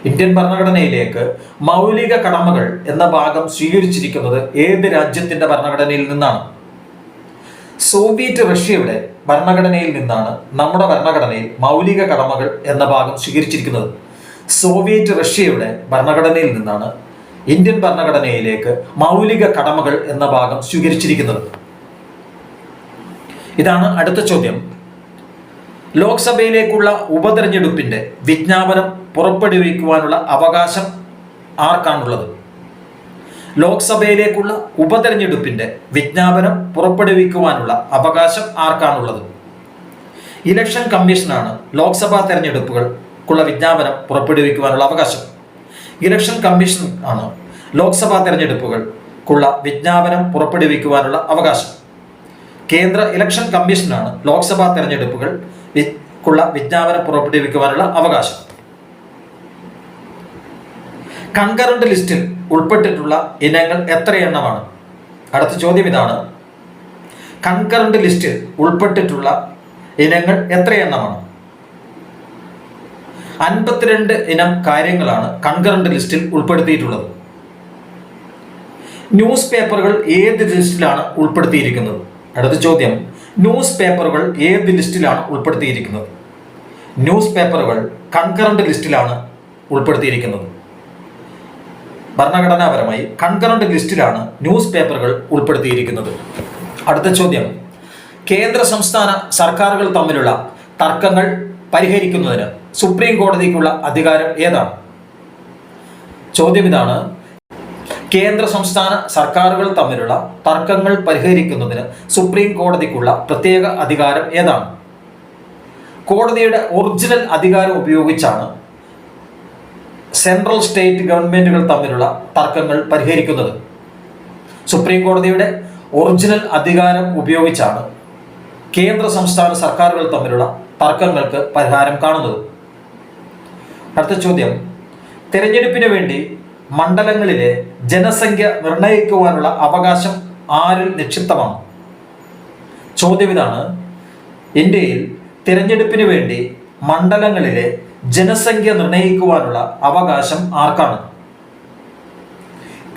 ഇന്ത്യൻ ഭരണഘടനയിലേക്ക് മൗലിക കടമകൾ എന്ന ഭാഗം സ്വീകരിച്ചിരിക്കുന്നത് ഏത് രാജ്യത്തിന്റെ ഭരണഘടനയിൽ നിന്നാണ്? സോവിയറ്റ് റഷ്യയുടെ ഭരണഘടനയിൽ നിന്നാണ് നമ്മുടെ ഭരണഘടനയിൽ മൗലിക കടമകൾ എന്ന ഭാഗം സ്വീകരിച്ചിരിക്കുന്നത്. സോവിയറ്റ് റഷ്യയുടെ ഭരണഘടനയിൽ നിന്നാണ് ഇന്ത്യൻ ഭരണഘടനയിലേക്ക് മൗലിക കടമകൾ എന്ന ഭാഗം സ്വീകരിച്ചിരിക്കുന്നത്. ഇതാണ് അടുത്ത ചോദ്യം. ലോക്സഭയിലേക്കുള്ള ഉപതെരഞ്ഞെടുപ്പിന്റെ വിജ്ഞാപനം പുറപ്പെടുവിക്കുവാനുള്ള അവകാശം ആർക്കാണുള്ളത്? ലോക്സഭയിലേക്കുള്ള ഉപതെരഞ്ഞെടുപ്പിന്റെ വിജ്ഞാപനം പുറപ്പെടുവിക്കുവാനുള്ള അവകാശം ആർക്കാണുള്ളത്? ഇലക്ഷൻ കമ്മീഷനാണ് ലോക്സഭാ തെരഞ്ഞെടുപ്പുകൾക്കുള്ള വിജ്ഞാപനം പുറപ്പെടുവിക്കുവാനുള്ള അവകാശം. ഇലക്ഷൻ കമ്മീഷൻ ആണ് ലോക്സഭാ തെരഞ്ഞെടുപ്പുകൾക്കുള്ള വിജ്ഞാപനം പുറപ്പെടുവിക്കുവാനുള്ള അവകാശം. കേന്ദ്ര ഇലക്ഷൻ കമ്മീഷനാണ് ലോക്സഭാ തെരഞ്ഞെടുപ്പുകൾക്കുള്ള വിജ്ഞാപനം പുറപ്പെടുവിക്കുവാനുള്ള അവകാശം. കൺകറന്റ് ലിസ്റ്റിൽ ഉൾപ്പെട്ടിട്ടുള്ള ഇനങ്ങൾ എത്ര എണ്ണമാണ്? അടുത്ത ചോദ്യം ഇതാണ്. കൺകറന്റ് ലിസ്റ്റിൽ ഉൾപ്പെട്ടിട്ടുള്ള ഇനങ്ങൾ എത്ര എണ്ണമാണ്? 52 ഇനം കാര്യങ്ങളാണ് കൺകറന്റ് ലിസ്റ്റിൽ ഉൾപ്പെടുത്തിയിട്ടുള്ളത്. ന്യൂസ് പേപ്പറുകൾ ഏത് ലിസ്റ്റിലാണ് ഉൾപ്പെടുത്തിയിരിക്കുന്നത്? അടുത്ത ചോദ്യം. ന്യൂസ് പേപ്പറുകൾ ഏത് ലിസ്റ്റിലാണ് ഉൾപ്പെടുത്തിയിരിക്കുന്നത്? ന്യൂസ് പേപ്പറുകൾ കൺകറന്റ് ലിസ്റ്റിലാണ് ഉൾപ്പെടുത്തിയിരിക്കുന്നത്. ഭരണഘടനാപരമായി കൺകറന്റ് ലിസ്റ്റിലാണ് ന്യൂസ് പേപ്പറുകൾ ഉൾപ്പെടുത്തിയിരിക്കുന്നത്. അടുത്ത ചോദ്യം. കേന്ദ്ര സംസ്ഥാന സർക്കാരുകൾ തമ്മിലുള്ള തർക്കങ്ങൾ പരിഹരിക്കുന്നതിന് സുപ്രീം കോടതിക്കുള്ള അധികാരം ഏതാണ്? ചോദ്യം ഇതാണ്. കേന്ദ്ര സംസ്ഥാന സർക്കാരുകൾ തമ്മിലുള്ള തർക്കങ്ങൾ പരിഹരിക്കുന്നതിന് സുപ്രീം കോടതിക്കുള്ള പ്രത്യേക അധികാരം ഏതാണ്? കോടതിയുടെ ഒറിജിനൽ അധികാരം ഉപയോഗിച്ചാണ് സെൻട്രൽ സ്റ്റേറ്റ് ഗവൺമെന്റുകൾ തമ്മിലുള്ള തർക്കങ്ങൾ പരിഹരിക്കുന്നത്. സുപ്രീം കോടതിയുടെ ഒറിജിനൽ അധികാരം ഉപയോഗിച്ചാണ് കേന്ദ്ര സംസ്ഥാന സർക്കാരുകൾ തമ്മിലുള്ള തർക്കങ്ങൾക്ക് പരിഹാരം കാണുന്നത്. അടുത്ത ചോദ്യം. തിരഞ്ഞെടുപ്പിന് വേണ്ടി മണ്ഡലങ്ങളിലെ ജനസംഖ്യ നിർണ്ണയിക്കുവാനുള്ള അവകാശം ആരിൽ നിക്ഷിപ്തമാണ്? ചോദ്യം ഇതാണ്. ഇന്ത്യയിൽ തിരഞ്ഞെടുപ്പിന് വേണ്ടി മണ്ഡലങ്ങളിലെ ജനസംഖ്യ നിർണ്ണയിക്കുവാനുള്ള അവകാശം ആർക്കാണ്?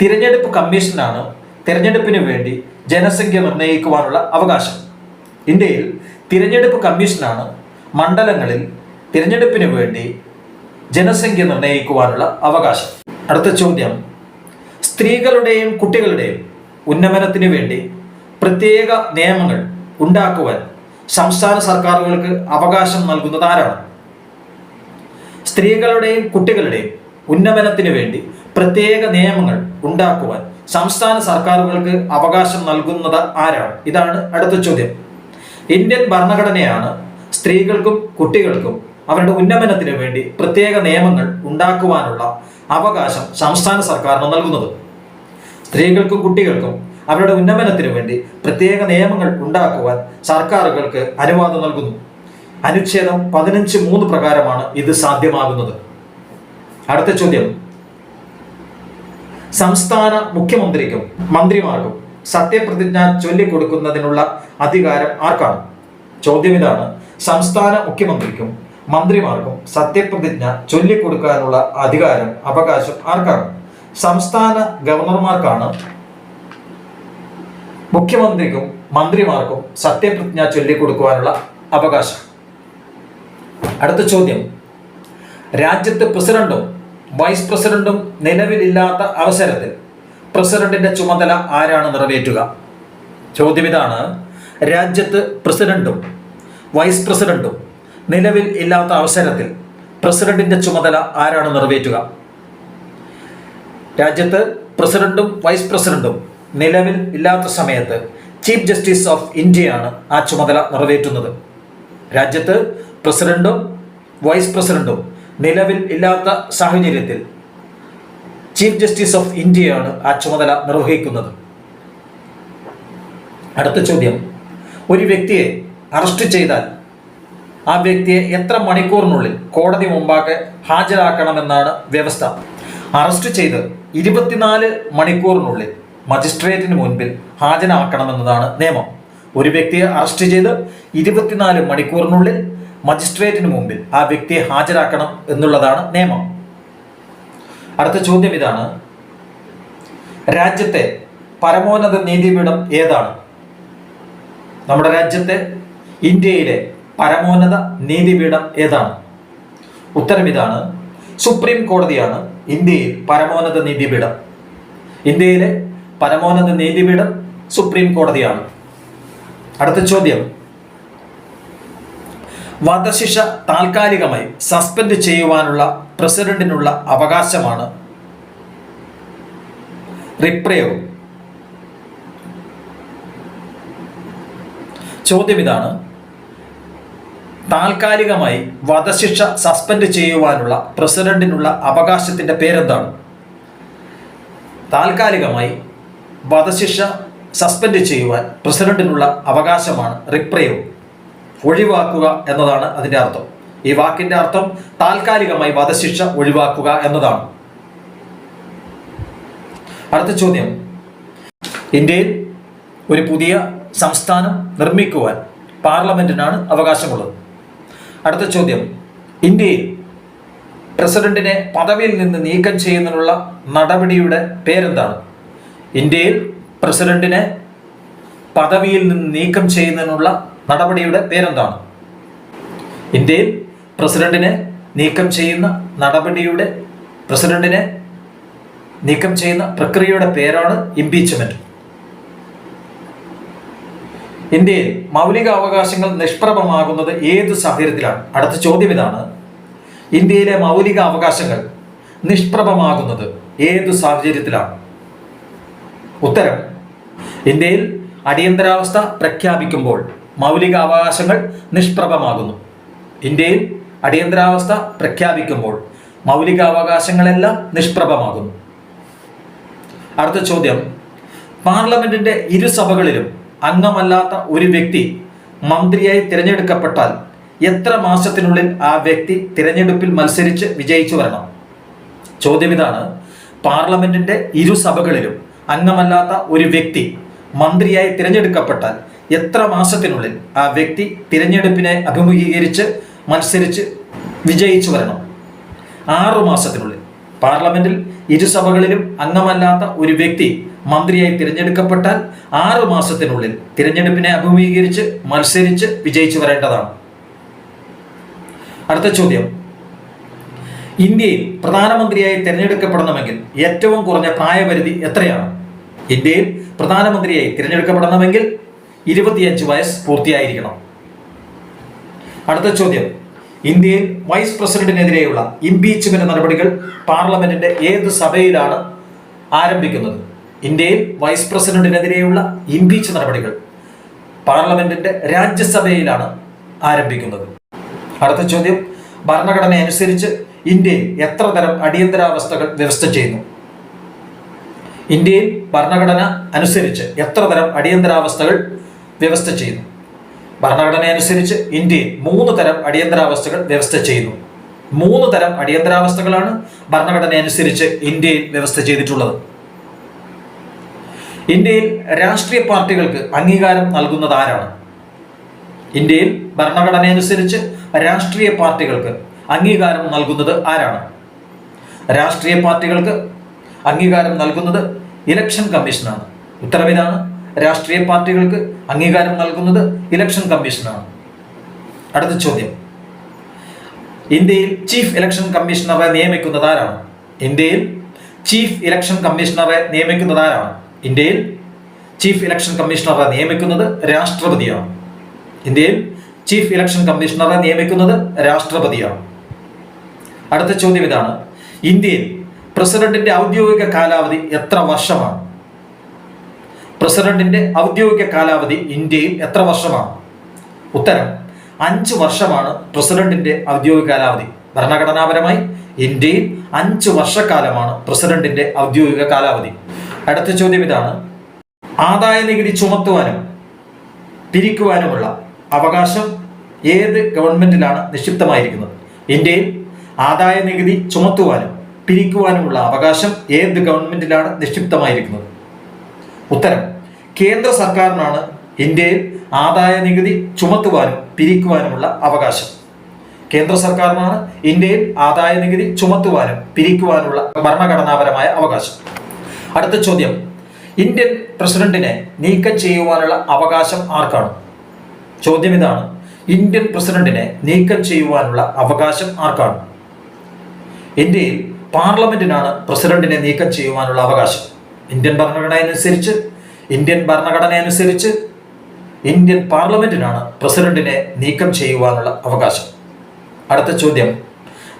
തിരഞ്ഞെടുപ്പ് കമ്മീഷനാണ് തിരഞ്ഞെടുപ്പിന് വേണ്ടി ജനസംഖ്യ നിർണ്ണയിക്കുവാനുള്ള അവകാശം. ഇന്ത്യയിൽ തിരഞ്ഞെടുപ്പ് കമ്മീഷനാണ് മണ്ഡലങ്ങളിൽ തിരഞ്ഞെടുപ്പിന് വേണ്ടി ജനസംഖ്യ നിർണ്ണയിക്കുവാനുള്ള അവകാശം. അടുത്ത ചോദ്യം. സ്ത്രീകളുടെയും കുട്ടികളുടെയും ഉന്നമനത്തിന് വേണ്ടി പ്രത്യേക നിയമങ്ങൾ ഉണ്ടാക്കുവാൻ സംസ്ഥാന സർക്കാരുകൾക്ക് അവകാശം നൽകുന്നത് ആരാണ്? സ്ത്രീകളുടെയും കുട്ടികളുടെയും ഉന്നമനത്തിന് വേണ്ടി പ്രത്യേക നിയമങ്ങൾ ഉണ്ടാക്കുവാൻ സംസ്ഥാന സർക്കാരുകൾക്ക് അവകാശം നൽകുന്നത് ആരാണ്? ഇതാണ് അടുത്ത ചോദ്യം. ഇന്ത്യൻ ഭരണഘടനയാണ് സ്ത്രീകൾക്കും കുട്ടികൾക്കും അവരുടെ ഉന്നമനത്തിന് വേണ്ടി പ്രത്യേക നിയമങ്ങൾ ഉണ്ടാക്കുവാനുള്ള അവകാശം സംസ്ഥാന സർക്കാരിന് നൽകുന്നത്. സ്ത്രീകൾക്കും കുട്ടികൾക്കും അവരുടെ ഉന്നമനത്തിന് വേണ്ടി പ്രത്യേക നിയമങ്ങൾ ഉണ്ടാക്കുവാൻ സർക്കാരുകൾക്ക് അനുവാദം നൽകുന്നു. അനുച്ഛേദം 15(3) പ്രകാരമാണ് ഇത് സാധ്യമാകുന്നത്. അടുത്ത ചോദ്യം. സംസ്ഥാന മുഖ്യമന്ത്രിക്കും മന്ത്രിമാർക്കും സത്യപ്രതിജ്ഞ ചൊല്ലിക്കൊടുക്കുന്നതിനുള്ള അധികാരം ആർക്കാണ്? ചോദ്യം ഇതാണ്. സംസ്ഥാന മുഖ്യമന്ത്രിക്കും മന്ത്രിമാർക്കും സത്യപ്രതിജ്ഞ ചൊല്ലിക്കൊടുക്കാനുള്ള അധികാരം, അവകാശം ആർക്കാണ്? സംസ്ഥാന ഗവർണർമാർക്കാണ് മുഖ്യമന്ത്രിക്കും മന്ത്രിമാർക്കും സത്യപ്രതിജ്ഞ ചൊല്ലിക്കൊടുക്കുവാനുള്ള അവകാശം. അടുത്ത ചോദ്യം. രാജ്യത്ത് പ്രസിഡന്റും വൈസ് പ്രസിഡന്റും നിലവിലില്ലാത്ത അവസരത്തിൽ പ്രസിഡന്റിന്റെ ചുമതല ആരാണ് നിറവേറ്റുക? ചോദ്യം ഇതാണ്. രാജ്യത്ത് പ്രസിഡന്റും വൈസ് പ്രസിഡന്റും നിലവിൽ ഇല്ലാത്ത അവസരത്തിൽ പ്രസിഡന്റിന്റെ ചുമതല ആരാണ് നിറവേറ്റുക? രാജ്യത്ത് പ്രസിഡന്റും വൈസ് പ്രസിഡന്റും നിലവിൽ ഇല്ലാത്ത സമയത്ത് ചീഫ് ജസ്റ്റിസ് ഓഫ് ഇന്ത്യയാണ് ആ ചുമതല നിറവേറ്റുന്നത്. രാജ്യത്ത് പ്രസിഡന്റും വൈസ് പ്രസിഡന്റും നിലവിൽ ഇല്ലാത്ത സാഹചര്യത്തിൽ ചീഫ് ജസ്റ്റിസ് ഓഫ് ഇന്ത്യയാണ് ആ ചുമതല നിർവഹിക്കുന്നത്. അടുത്ത ചോദ്യം. ഒരു വ്യക്തിയെ അറസ്റ്റ് ചെയ്താൽ ആ വ്യക്തിയെ എത്ര മണിക്കൂറിനുള്ളിൽ കോടതി മുമ്പാകെ ഹാജരാക്കണമെന്നാണ് വ്യവസ്ഥ? അറസ്റ്റ് ചെയ്ത് 24 മണിക്കൂറിനുള്ളിൽ മജിസ്ട്രേറ്റിന് മുൻപിൽ ഹാജരാക്കണമെന്നതാണ് നിയമം. ഒരു വ്യക്തിയെ അറസ്റ്റ് ചെയ്ത് 24 മണിക്കൂറിനുള്ളിൽ മജിസ്ട്രേറ്റിന് മുമ്പിൽ ആ വ്യക്തിയെ ഹാജരാക്കണം എന്നുള്ളതാണ് നിയമം. അടുത്ത ചോദ്യം ഇതാണ്: രാജ്യത്തെ പരമോന്നത നീതിപീഠം ഏതാണ്? നമ്മുടെ രാജ്യത്തെ, ഇന്ത്യയിലെ പരമോന്നത നീതിപീഠം ഏതാണ്? ഉത്തരം ഇതാണ്: സുപ്രീം കോടതിയാണ് ഇന്ത്യയിൽ പരമോന്നത നീതിപീഠം. ഇന്ത്യയിലെ പരമോന്നത നീതിപീഠം സുപ്രീം കോടതിയാണ്. അടുത്ത ചോദ്യം: വധശിക്ഷ താൽക്കാലികമായി സസ്പെൻഡ് ചെയ്യുവാനുള്ള പ്രസിഡന്റിനുള്ള അവകാശമാണ് റിപ്രയോഗം. ചോദ്യം ഇതാണ്: താൽക്കാലികമായി വധശിക്ഷ സസ്പെൻഡ് ചെയ്യുവാനുള്ള പ്രസിഡന്റിനുള്ള അവകാശത്തിന്റെ പേരെന്താണ്? താൽക്കാലികമായി വധശിക്ഷ സസ്പെൻഡ് ചെയ്യുവാൻ പ്രസിഡന്റിനുള്ള അവകാശമാണ് റിപ്രയോഗം, ഒഴിവാക്കുക എന്നതാണ് അതിൻ്റെ അർത്ഥം. ഈ വാക്കിന്റെ അർത്ഥം താൽക്കാലികമായി വധശിക്ഷ ഒഴിവാക്കുക എന്നതാണ്. അടുത്ത ചോദ്യം: ഇന്ത്യയിൽ ഒരു പുതിയ സംസ്ഥാനം നിർമ്മിക്കുവാൻ പാർലമെന്റിനാണ് അവകാശമുള്ളത്. അടുത്ത ചോദ്യം: ഇന്ത്യയിൽ പ്രസിഡന്റിനെ പദവിയിൽ നിന്ന് നീക്കം ചെയ്യുന്നതിനുള്ള നടപടിയുടെ പേരെന്താണ്? ഇന്ത്യയിൽ പ്രസിഡന്റിനെ പദവിയിൽ നിന്ന് നീക്കം ചെയ്യുന്നതിനുള്ള നടപടിയുടെ പേരെന്താണ്? ഇന്ത്യയിൽ പ്രസിഡന്റിനെ നീക്കം ചെയ്യുന്ന നടപടിയുടെ പ്രസിഡന്റിനെ നീക്കം ചെയ്യുന്ന പ്രക്രിയയുടെ പേരാണ് ഇംപീച്ച്മെന്റ്. ഇന്ത്യയിൽ മൗലിക അവകാശങ്ങൾ നിഷ്പ്രഭമാകുന്നത് ഏത് സാഹചര്യത്തിലാണ്? അടുത്ത ചോദ്യം ഇതാണ്: ഇന്ത്യയിലെ മൗലിക അവകാശങ്ങൾ നിഷ്പ്രഭമാകുന്നത് ഏതു സാഹചര്യത്തിലാണ്? ഉത്തരം: ഇന്ത്യയിൽ അടിയന്തരാവസ്ഥ പ്രഖ്യാപിക്കുമ്പോൾ മൗലിക അവകാശങ്ങൾ നിഷ്പ്രഭമാകുന്നു. ഇന്ത്യയിൽ അടിയന്തരാവസ്ഥ പ്രഖ്യാപിക്കുമ്പോൾ മൗലിക അവകാശങ്ങളെല്ലാം നിഷ്പ്രഭമാകുന്നു. അടുത്ത ചോദ്യം: പാർലമെന്റിന്റെ ഇരുസഭകളിലും അംഗമല്ലാത്ത ഒരു വ്യക്തി മന്ത്രിയായി തിരഞ്ഞെടുക്കപ്പെട്ടാൽ എത്ര മാസത്തിനുള്ളിൽ ആ വ്യക്തി തിരഞ്ഞെടുപ്പിൽ മത്സരിച്ച് വിജയിച്ചു വരണം? ചോദ്യം ഇതാണ്: പാർലമെന്റിന്റെ ഇരുസഭകളിലും അംഗമല്ലാത്ത ഒരു വ്യക്തി മന്ത്രിയായി തിരഞ്ഞെടുക്കപ്പെട്ടാൽ എത്ര മാസത്തിനുള്ളിൽ ആ വ്യക്തി തിരഞ്ഞെടുപ്പിനെ അഭിമുഖീകരിച്ച് മത്സരിച്ച് വിജയിച്ചു വരണം? 6 മാസത്തിനുള്ളിൽ. പാർലമെന്റിൽ ഇരുസഭകളിലും അംഗമല്ലാത്ത ഒരു വ്യക്തി മന്ത്രിയായി തിരഞ്ഞെടുക്കപ്പെട്ടാൽ 6 മാസത്തിനുള്ളിൽ തിരഞ്ഞെടുപ്പിനെ അഭിമുഖീകരിച്ച് മത്സരിച്ച് വിജയിച്ചു വരേണ്ടതാണ്. അടുത്ത ചോദ്യം: ഇന്ത്യയിൽ പ്രധാനമന്ത്രിയായി തിരഞ്ഞെടുക്കപ്പെടണമെങ്കിൽ ഏറ്റവും കുറഞ്ഞ പ്രായപരിധി എത്രയാണ്? ഇന്ത്യയിൽ പ്രധാനമന്ത്രിയായി തിരഞ്ഞെടുക്കപ്പെടണമെങ്കിൽ 25 വയസ്സ് പൂർത്തിയായിരിക്കണം. അടുത്ത ചോദ്യം: ഇന്ത്യയിൽ വൈസ് പ്രസിഡന്റിനെതിരെയുള്ള ഇംപീച്ച്മെന്റ് നടപടികൾ പാർലമെന്റിന്റെ ഏത് സഭയിലാണ് ആരംഭിക്കുന്നത്? ഇന്ത്യയിൽ വൈസ് പ്രസിഡന്റിനെതിരെയുള്ള ഇംപീച്ച് നടപടികൾ പാർലമെന്റിന്റെ രാജ്യസഭയിലാണ് ആരംഭിക്കുന്നത്. അടുത്ത ചോദ്യം: ഭരണഘടന അനുസരിച്ച് ഇന്ത്യയിൽ എത്ര തരം അടിയന്തരാവസ്ഥകൾ വ്യവസ്ഥ ചെയ്യുന്നു? ഇന്ത്യയിൽ ഭരണഘടന അനുസരിച്ച് എത്ര തരം അടിയന്തരാവസ്ഥകൾ വ്യവസ്ഥ ചെയ്യുന്നു? ഭരണഘടന അനുസരിച്ച് ഇന്ത്യയിൽ 3 തരം അടിയന്തരാവസ്ഥകൾ വ്യവസ്ഥ ചെയ്യുന്നു. 3 തരം അടിയന്തരാവസ്ഥകളാണ് ഭരണഘടന അനുസരിച്ച് ഇന്ത്യയിൽ വ്യവസ്ഥ ചെയ്തിട്ടുള്ളത്. ഇന്ത്യയിൽ രാഷ്ട്രീയ പാർട്ടികൾക്ക് അംഗീകാരം നൽകുന്നത് ആരാണ്? ഇന്ത്യയിൽ ഭരണഘടന അനുസരിച്ച് രാഷ്ട്രീയ പാർട്ടികൾക്ക് അംഗീകാരം നൽകുന്നത് ആരാണ്? രാഷ്ട്രീയ പാർട്ടികൾക്ക് അംഗീകാരം നൽകുന്നത് ഇലക്ഷൻ കമ്മീഷനാണ്. ഉത്തരവിതാണ്: രാഷ്ട്രീയ പാർട്ടികൾക്ക് അംഗീകാരം നൽകുന്നത് ഇലക്ഷൻ കമ്മീഷനാണ്. അടുത്ത ചോദ്യം: ഇന്ത്യയിൽ ചീഫ് ഇലക്ഷൻ കമ്മീഷണറെ നിയമിക്കുന്നത് ആരാണ്? ഇന്ത്യയിൽ ചീഫ് ഇലക്ഷൻ കമ്മീഷണറെ നിയമിക്കുന്നത് ആരാണ്? ഇന്ത്യയിൽ ചീഫ് ഇലക്ഷൻ കമ്മീഷണറെ നിയമിക്കുന്നത് രാഷ്ട്രപതിയാണ്. ഇന്ത്യയിൽ ചീഫ് ഇലക്ഷൻ കമ്മീഷണറെ നിയമിക്കുന്നത് രാഷ്ട്രപതിയാണ്. അടുത്ത ചോദ്യം ഇതാണ്: ഇന്ത്യയിൽ പ്രസിഡന്റിന്റെ ഔദ്യോഗിക കാലാവധി എത്ര വർഷമാണ്? പ്രസിഡന്റിന്റെ ഔദ്യോഗിക കാലാവധി ഇന്ത്യയിൽ എത്ര വർഷമാണ്? ഉത്തരം: 5 വർഷമാണ് പ്രസിഡന്റിന്റെ ഔദ്യോഗിക കാലാവധി. ഭരണഘടനാപരമായി ഇന്ത്യയിൽ 5 വർഷക്കാലമാണ് പ്രസിഡന്റിന്റെ ഔദ്യോഗിക കാലാവധി. അടുത്ത ചോദ്യം ഇതാണ്: ആദായ നികുതി ചുമത്തുവാനും പിരിക്കുവാനുമുള്ള അവകാശം ഏത് ഗവൺമെന്റിലാണ് നിക്ഷിപ്തമായിരിക്കുന്നത്? ഇന്ത്യയിൽ ആദായ നികുതി ചുമത്തുവാനും പിരിക്കുവാനുമുള്ള അവകാശം ഏത് ഗവൺമെന്റിലാണ് നിക്ഷിപ്തമായിരിക്കുന്നത്? ഉത്തരം: കേന്ദ്ര സർക്കാരിനാണ് ഇന്ത്യയിൽ ആദായ നികുതി ചുമത്തുവാനും പിരിക്കുവാനുമുള്ള അവകാശം. കേന്ദ്ര സർക്കാരിനാണ് ഇന്ത്യയിൽ ആദായ നികുതി ചുമത്തുവാനും പിരിക്കുവാനുള്ള ഭരണഘടനാപരമായ അവകാശം. അടുത്ത ചോദ്യം, ഇന്ത്യൻ പ്രസിഡന്റിനെ നീക്കം ചെയ്യുവാനുള്ള അവകാശം ആർക്കാണ്? ചോദ്യം ഇതാണ്, ഇന്ത്യൻ പ്രസിഡന്റിനെ നീക്കം ചെയ്യുവാനുള്ള അവകാശം ആർക്കാണ്? ഇന്ത്യയിൽ പാർലമെന്റിനാണ് പ്രസിഡന്റിനെ നീക്കം ചെയ്യുവാനുള്ള അവകാശം. ഇന്ത്യൻ ഭരണഘടന അനുസരിച്ച് ഇന്ത്യൻ പാർലമെന്റിനാണ് പ്രസിഡന്റിനെ നീക്കം ചെയ്യുവാനുള്ള അവകാശം. അടുത്ത ചോദ്യം,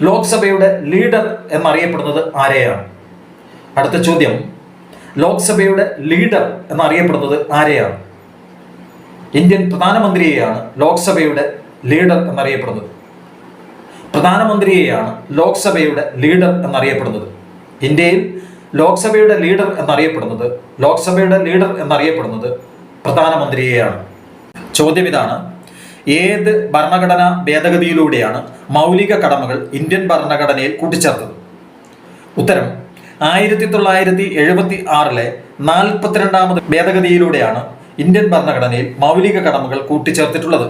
ലോക്സഭയുടെ ലീഡർ എന്നറിയപ്പെടുന്നത് ആരെയാണ്? അടുത്ത ചോദ്യം, ലോക്സഭയുടെ ലീഡർ എന്നറിയപ്പെടുന്നത് ആരെയാണ്? ഇന്ത്യൻ പ്രധാനമന്ത്രിയെയാണ് ലോക്സഭയുടെ ലീഡർ എന്നറിയപ്പെടുന്നത്. പ്രധാനമന്ത്രിയെയാണ് ലോക്സഭയുടെ ലീഡർ എന്നറിയപ്പെടുന്നത്. ഇന്ത്യയിൽ ലോക്സഭയുടെ ലീഡർ എന്നറിയപ്പെടുന്നത് പ്രധാനമന്ത്രിയെയാണ്. ചോദ്യം ഇതാണ്, ഏത് ഭരണഘടനാ ഭേദഗതിയിലൂടെയാണ് മൗലിക കടമകൾ ഇന്ത്യൻ ഭരണഘടനയിൽ കൂട്ടിച്ചേർത്തത്? ഉത്തരം 1976 42ാമത് ഭേദഗതിയിലൂടെയാണ് ഇന്ത്യൻ ഭരണഘടനയിൽ മൗലിക കടമകൾ കൂട്ടിച്ചേർത്തിട്ടുള്ളത്.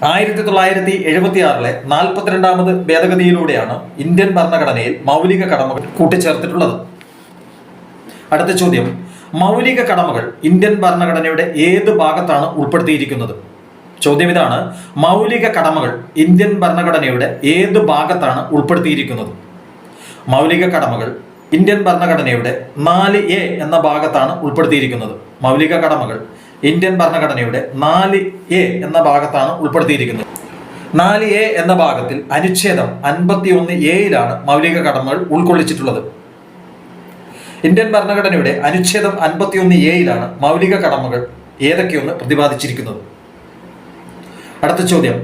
1976 42ാമത് ഭേദഗതിയിലൂടെയാണ് ഇന്ത്യൻ ഭരണഘടനയിൽ മൗലിക കടമകൾ കൂട്ടിച്ചേർത്തിട്ടുള്ളത്. അടുത്ത ചോദ്യം, മൗലിക കടമകൾ ഇന്ത്യൻ ഭരണഘടനയുടെ ഏത് ഭാഗത്താണ് ഉൾപ്പെടുത്തിയിരിക്കുന്നത്? ചോദ്യം ഇതാണ്, മൗലിക കടമകൾ ഇന്ത്യൻ ഭരണഘടനയുടെ ഏത് ഭാഗത്താണ് ഉൾപ്പെടുത്തിയിരിക്കുന്നത്? മൗലിക കടമകൾ ഇന്ത്യൻ ഭരണഘടനയുടെ 4A എന്ന ഭാഗത്താണ് ഉൾപ്പെടുത്തിയിരിക്കുന്നത്. മൗലിക കടമകൾ ഇന്ത്യൻ ഭരണഘടനയുടെ 4A എന്ന ഭാഗത്താണ് ഉൾപ്പെടുത്തിയിരിക്കുന്നത്. 4A എന്ന ഭാഗത്തിൽ അനുച്ഛേദം 51A മൗലിക കടമകൾ ഉൾക്കൊള്ളിച്ചിട്ടുള്ളത്. ഇന്ത്യൻ ഭരണഘടനയുടെ അനുച്ഛേദം 51A മൗലിക കടമകൾ ഏതൊക്കെയൊന്ന് പ്രതിപാദിച്ചിരിക്കുന്നത്. അടുത്ത ചോദ്യം,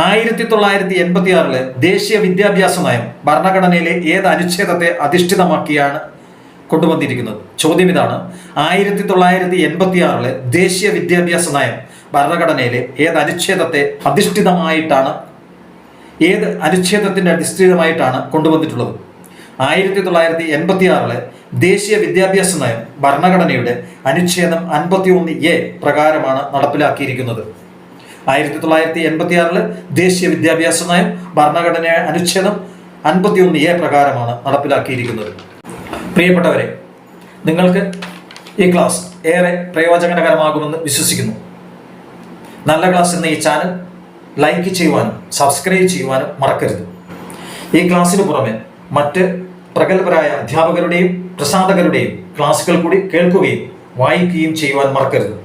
1986 ദേശീയ വിദ്യാഭ്യാസ നയം ഭരണഘടനയിലെ ഏത് അനുച്ഛേദത്തെ അധിഷ്ഠിതമാക്കിയാണ് കൊണ്ടുവന്നിരിക്കുന്നത്? ചോദ്യം ഇതാണ്, 1986 ദേശീയ വിദ്യാഭ്യാസ നയം ഭരണഘടനയിലെ ഏത് അനുച്ഛേദത്തിന്റെ അധിഷ്ഠിതമായിട്ടാണ് കൊണ്ടുവന്നിട്ടുള്ളത്? 1986 ദേശീയ വിദ്യാഭ്യാസ നയം ഭരണഘടനയുടെ അനുച്ഛേദം 51A പ്രകാരമാണ് നടപ്പിലാക്കിയിരിക്കുന്നത്. 1986 ദേശീയ വിദ്യാഭ്യാസ നയം ഭരണഘടന അനുച്ഛേദം 51A പ്രകാരമാണ് നടപ്പിലാക്കിയിരിക്കുന്നത്. പ്രിയപ്പെട്ടവരെ, നിങ്ങൾക്ക് ഈ ക്ലാസ് ഏറെ പ്രയോജനകരമാകുമെന്ന് വിശ്വസിക്കുന്നു. നല്ല ക്ലാസ് എന്ന ഈ ചാനൽ ലൈക്ക് ചെയ്യുവാനും സബ്സ്ക്രൈബ് ചെയ്യുവാനും മറക്കരുത്. ഈ ക്ലാസ്സിന് പുറമെ മറ്റ് പ്രഗത്ഭരായ അധ്യാപകരുടെയും പ്രസാധകരുടെയും ക്ലാസ്സുകൾ കൂടി കേൾക്കുകയും വായിക്കുകയും ചെയ്യുവാൻ മറക്കരുത്.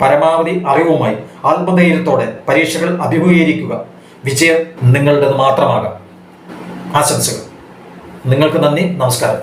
പരമാവധി അറിവുമായി ആത്മധൈര്യത്തോടെ പരീക്ഷകൾ അഭിമുഖീകരിക്കുക. വിജയം നിങ്ങളുടേത് മാത്രമാകാം. ആശംസകൾ. നിങ്ങൾക്ക് നന്ദി. നമസ്കാരം.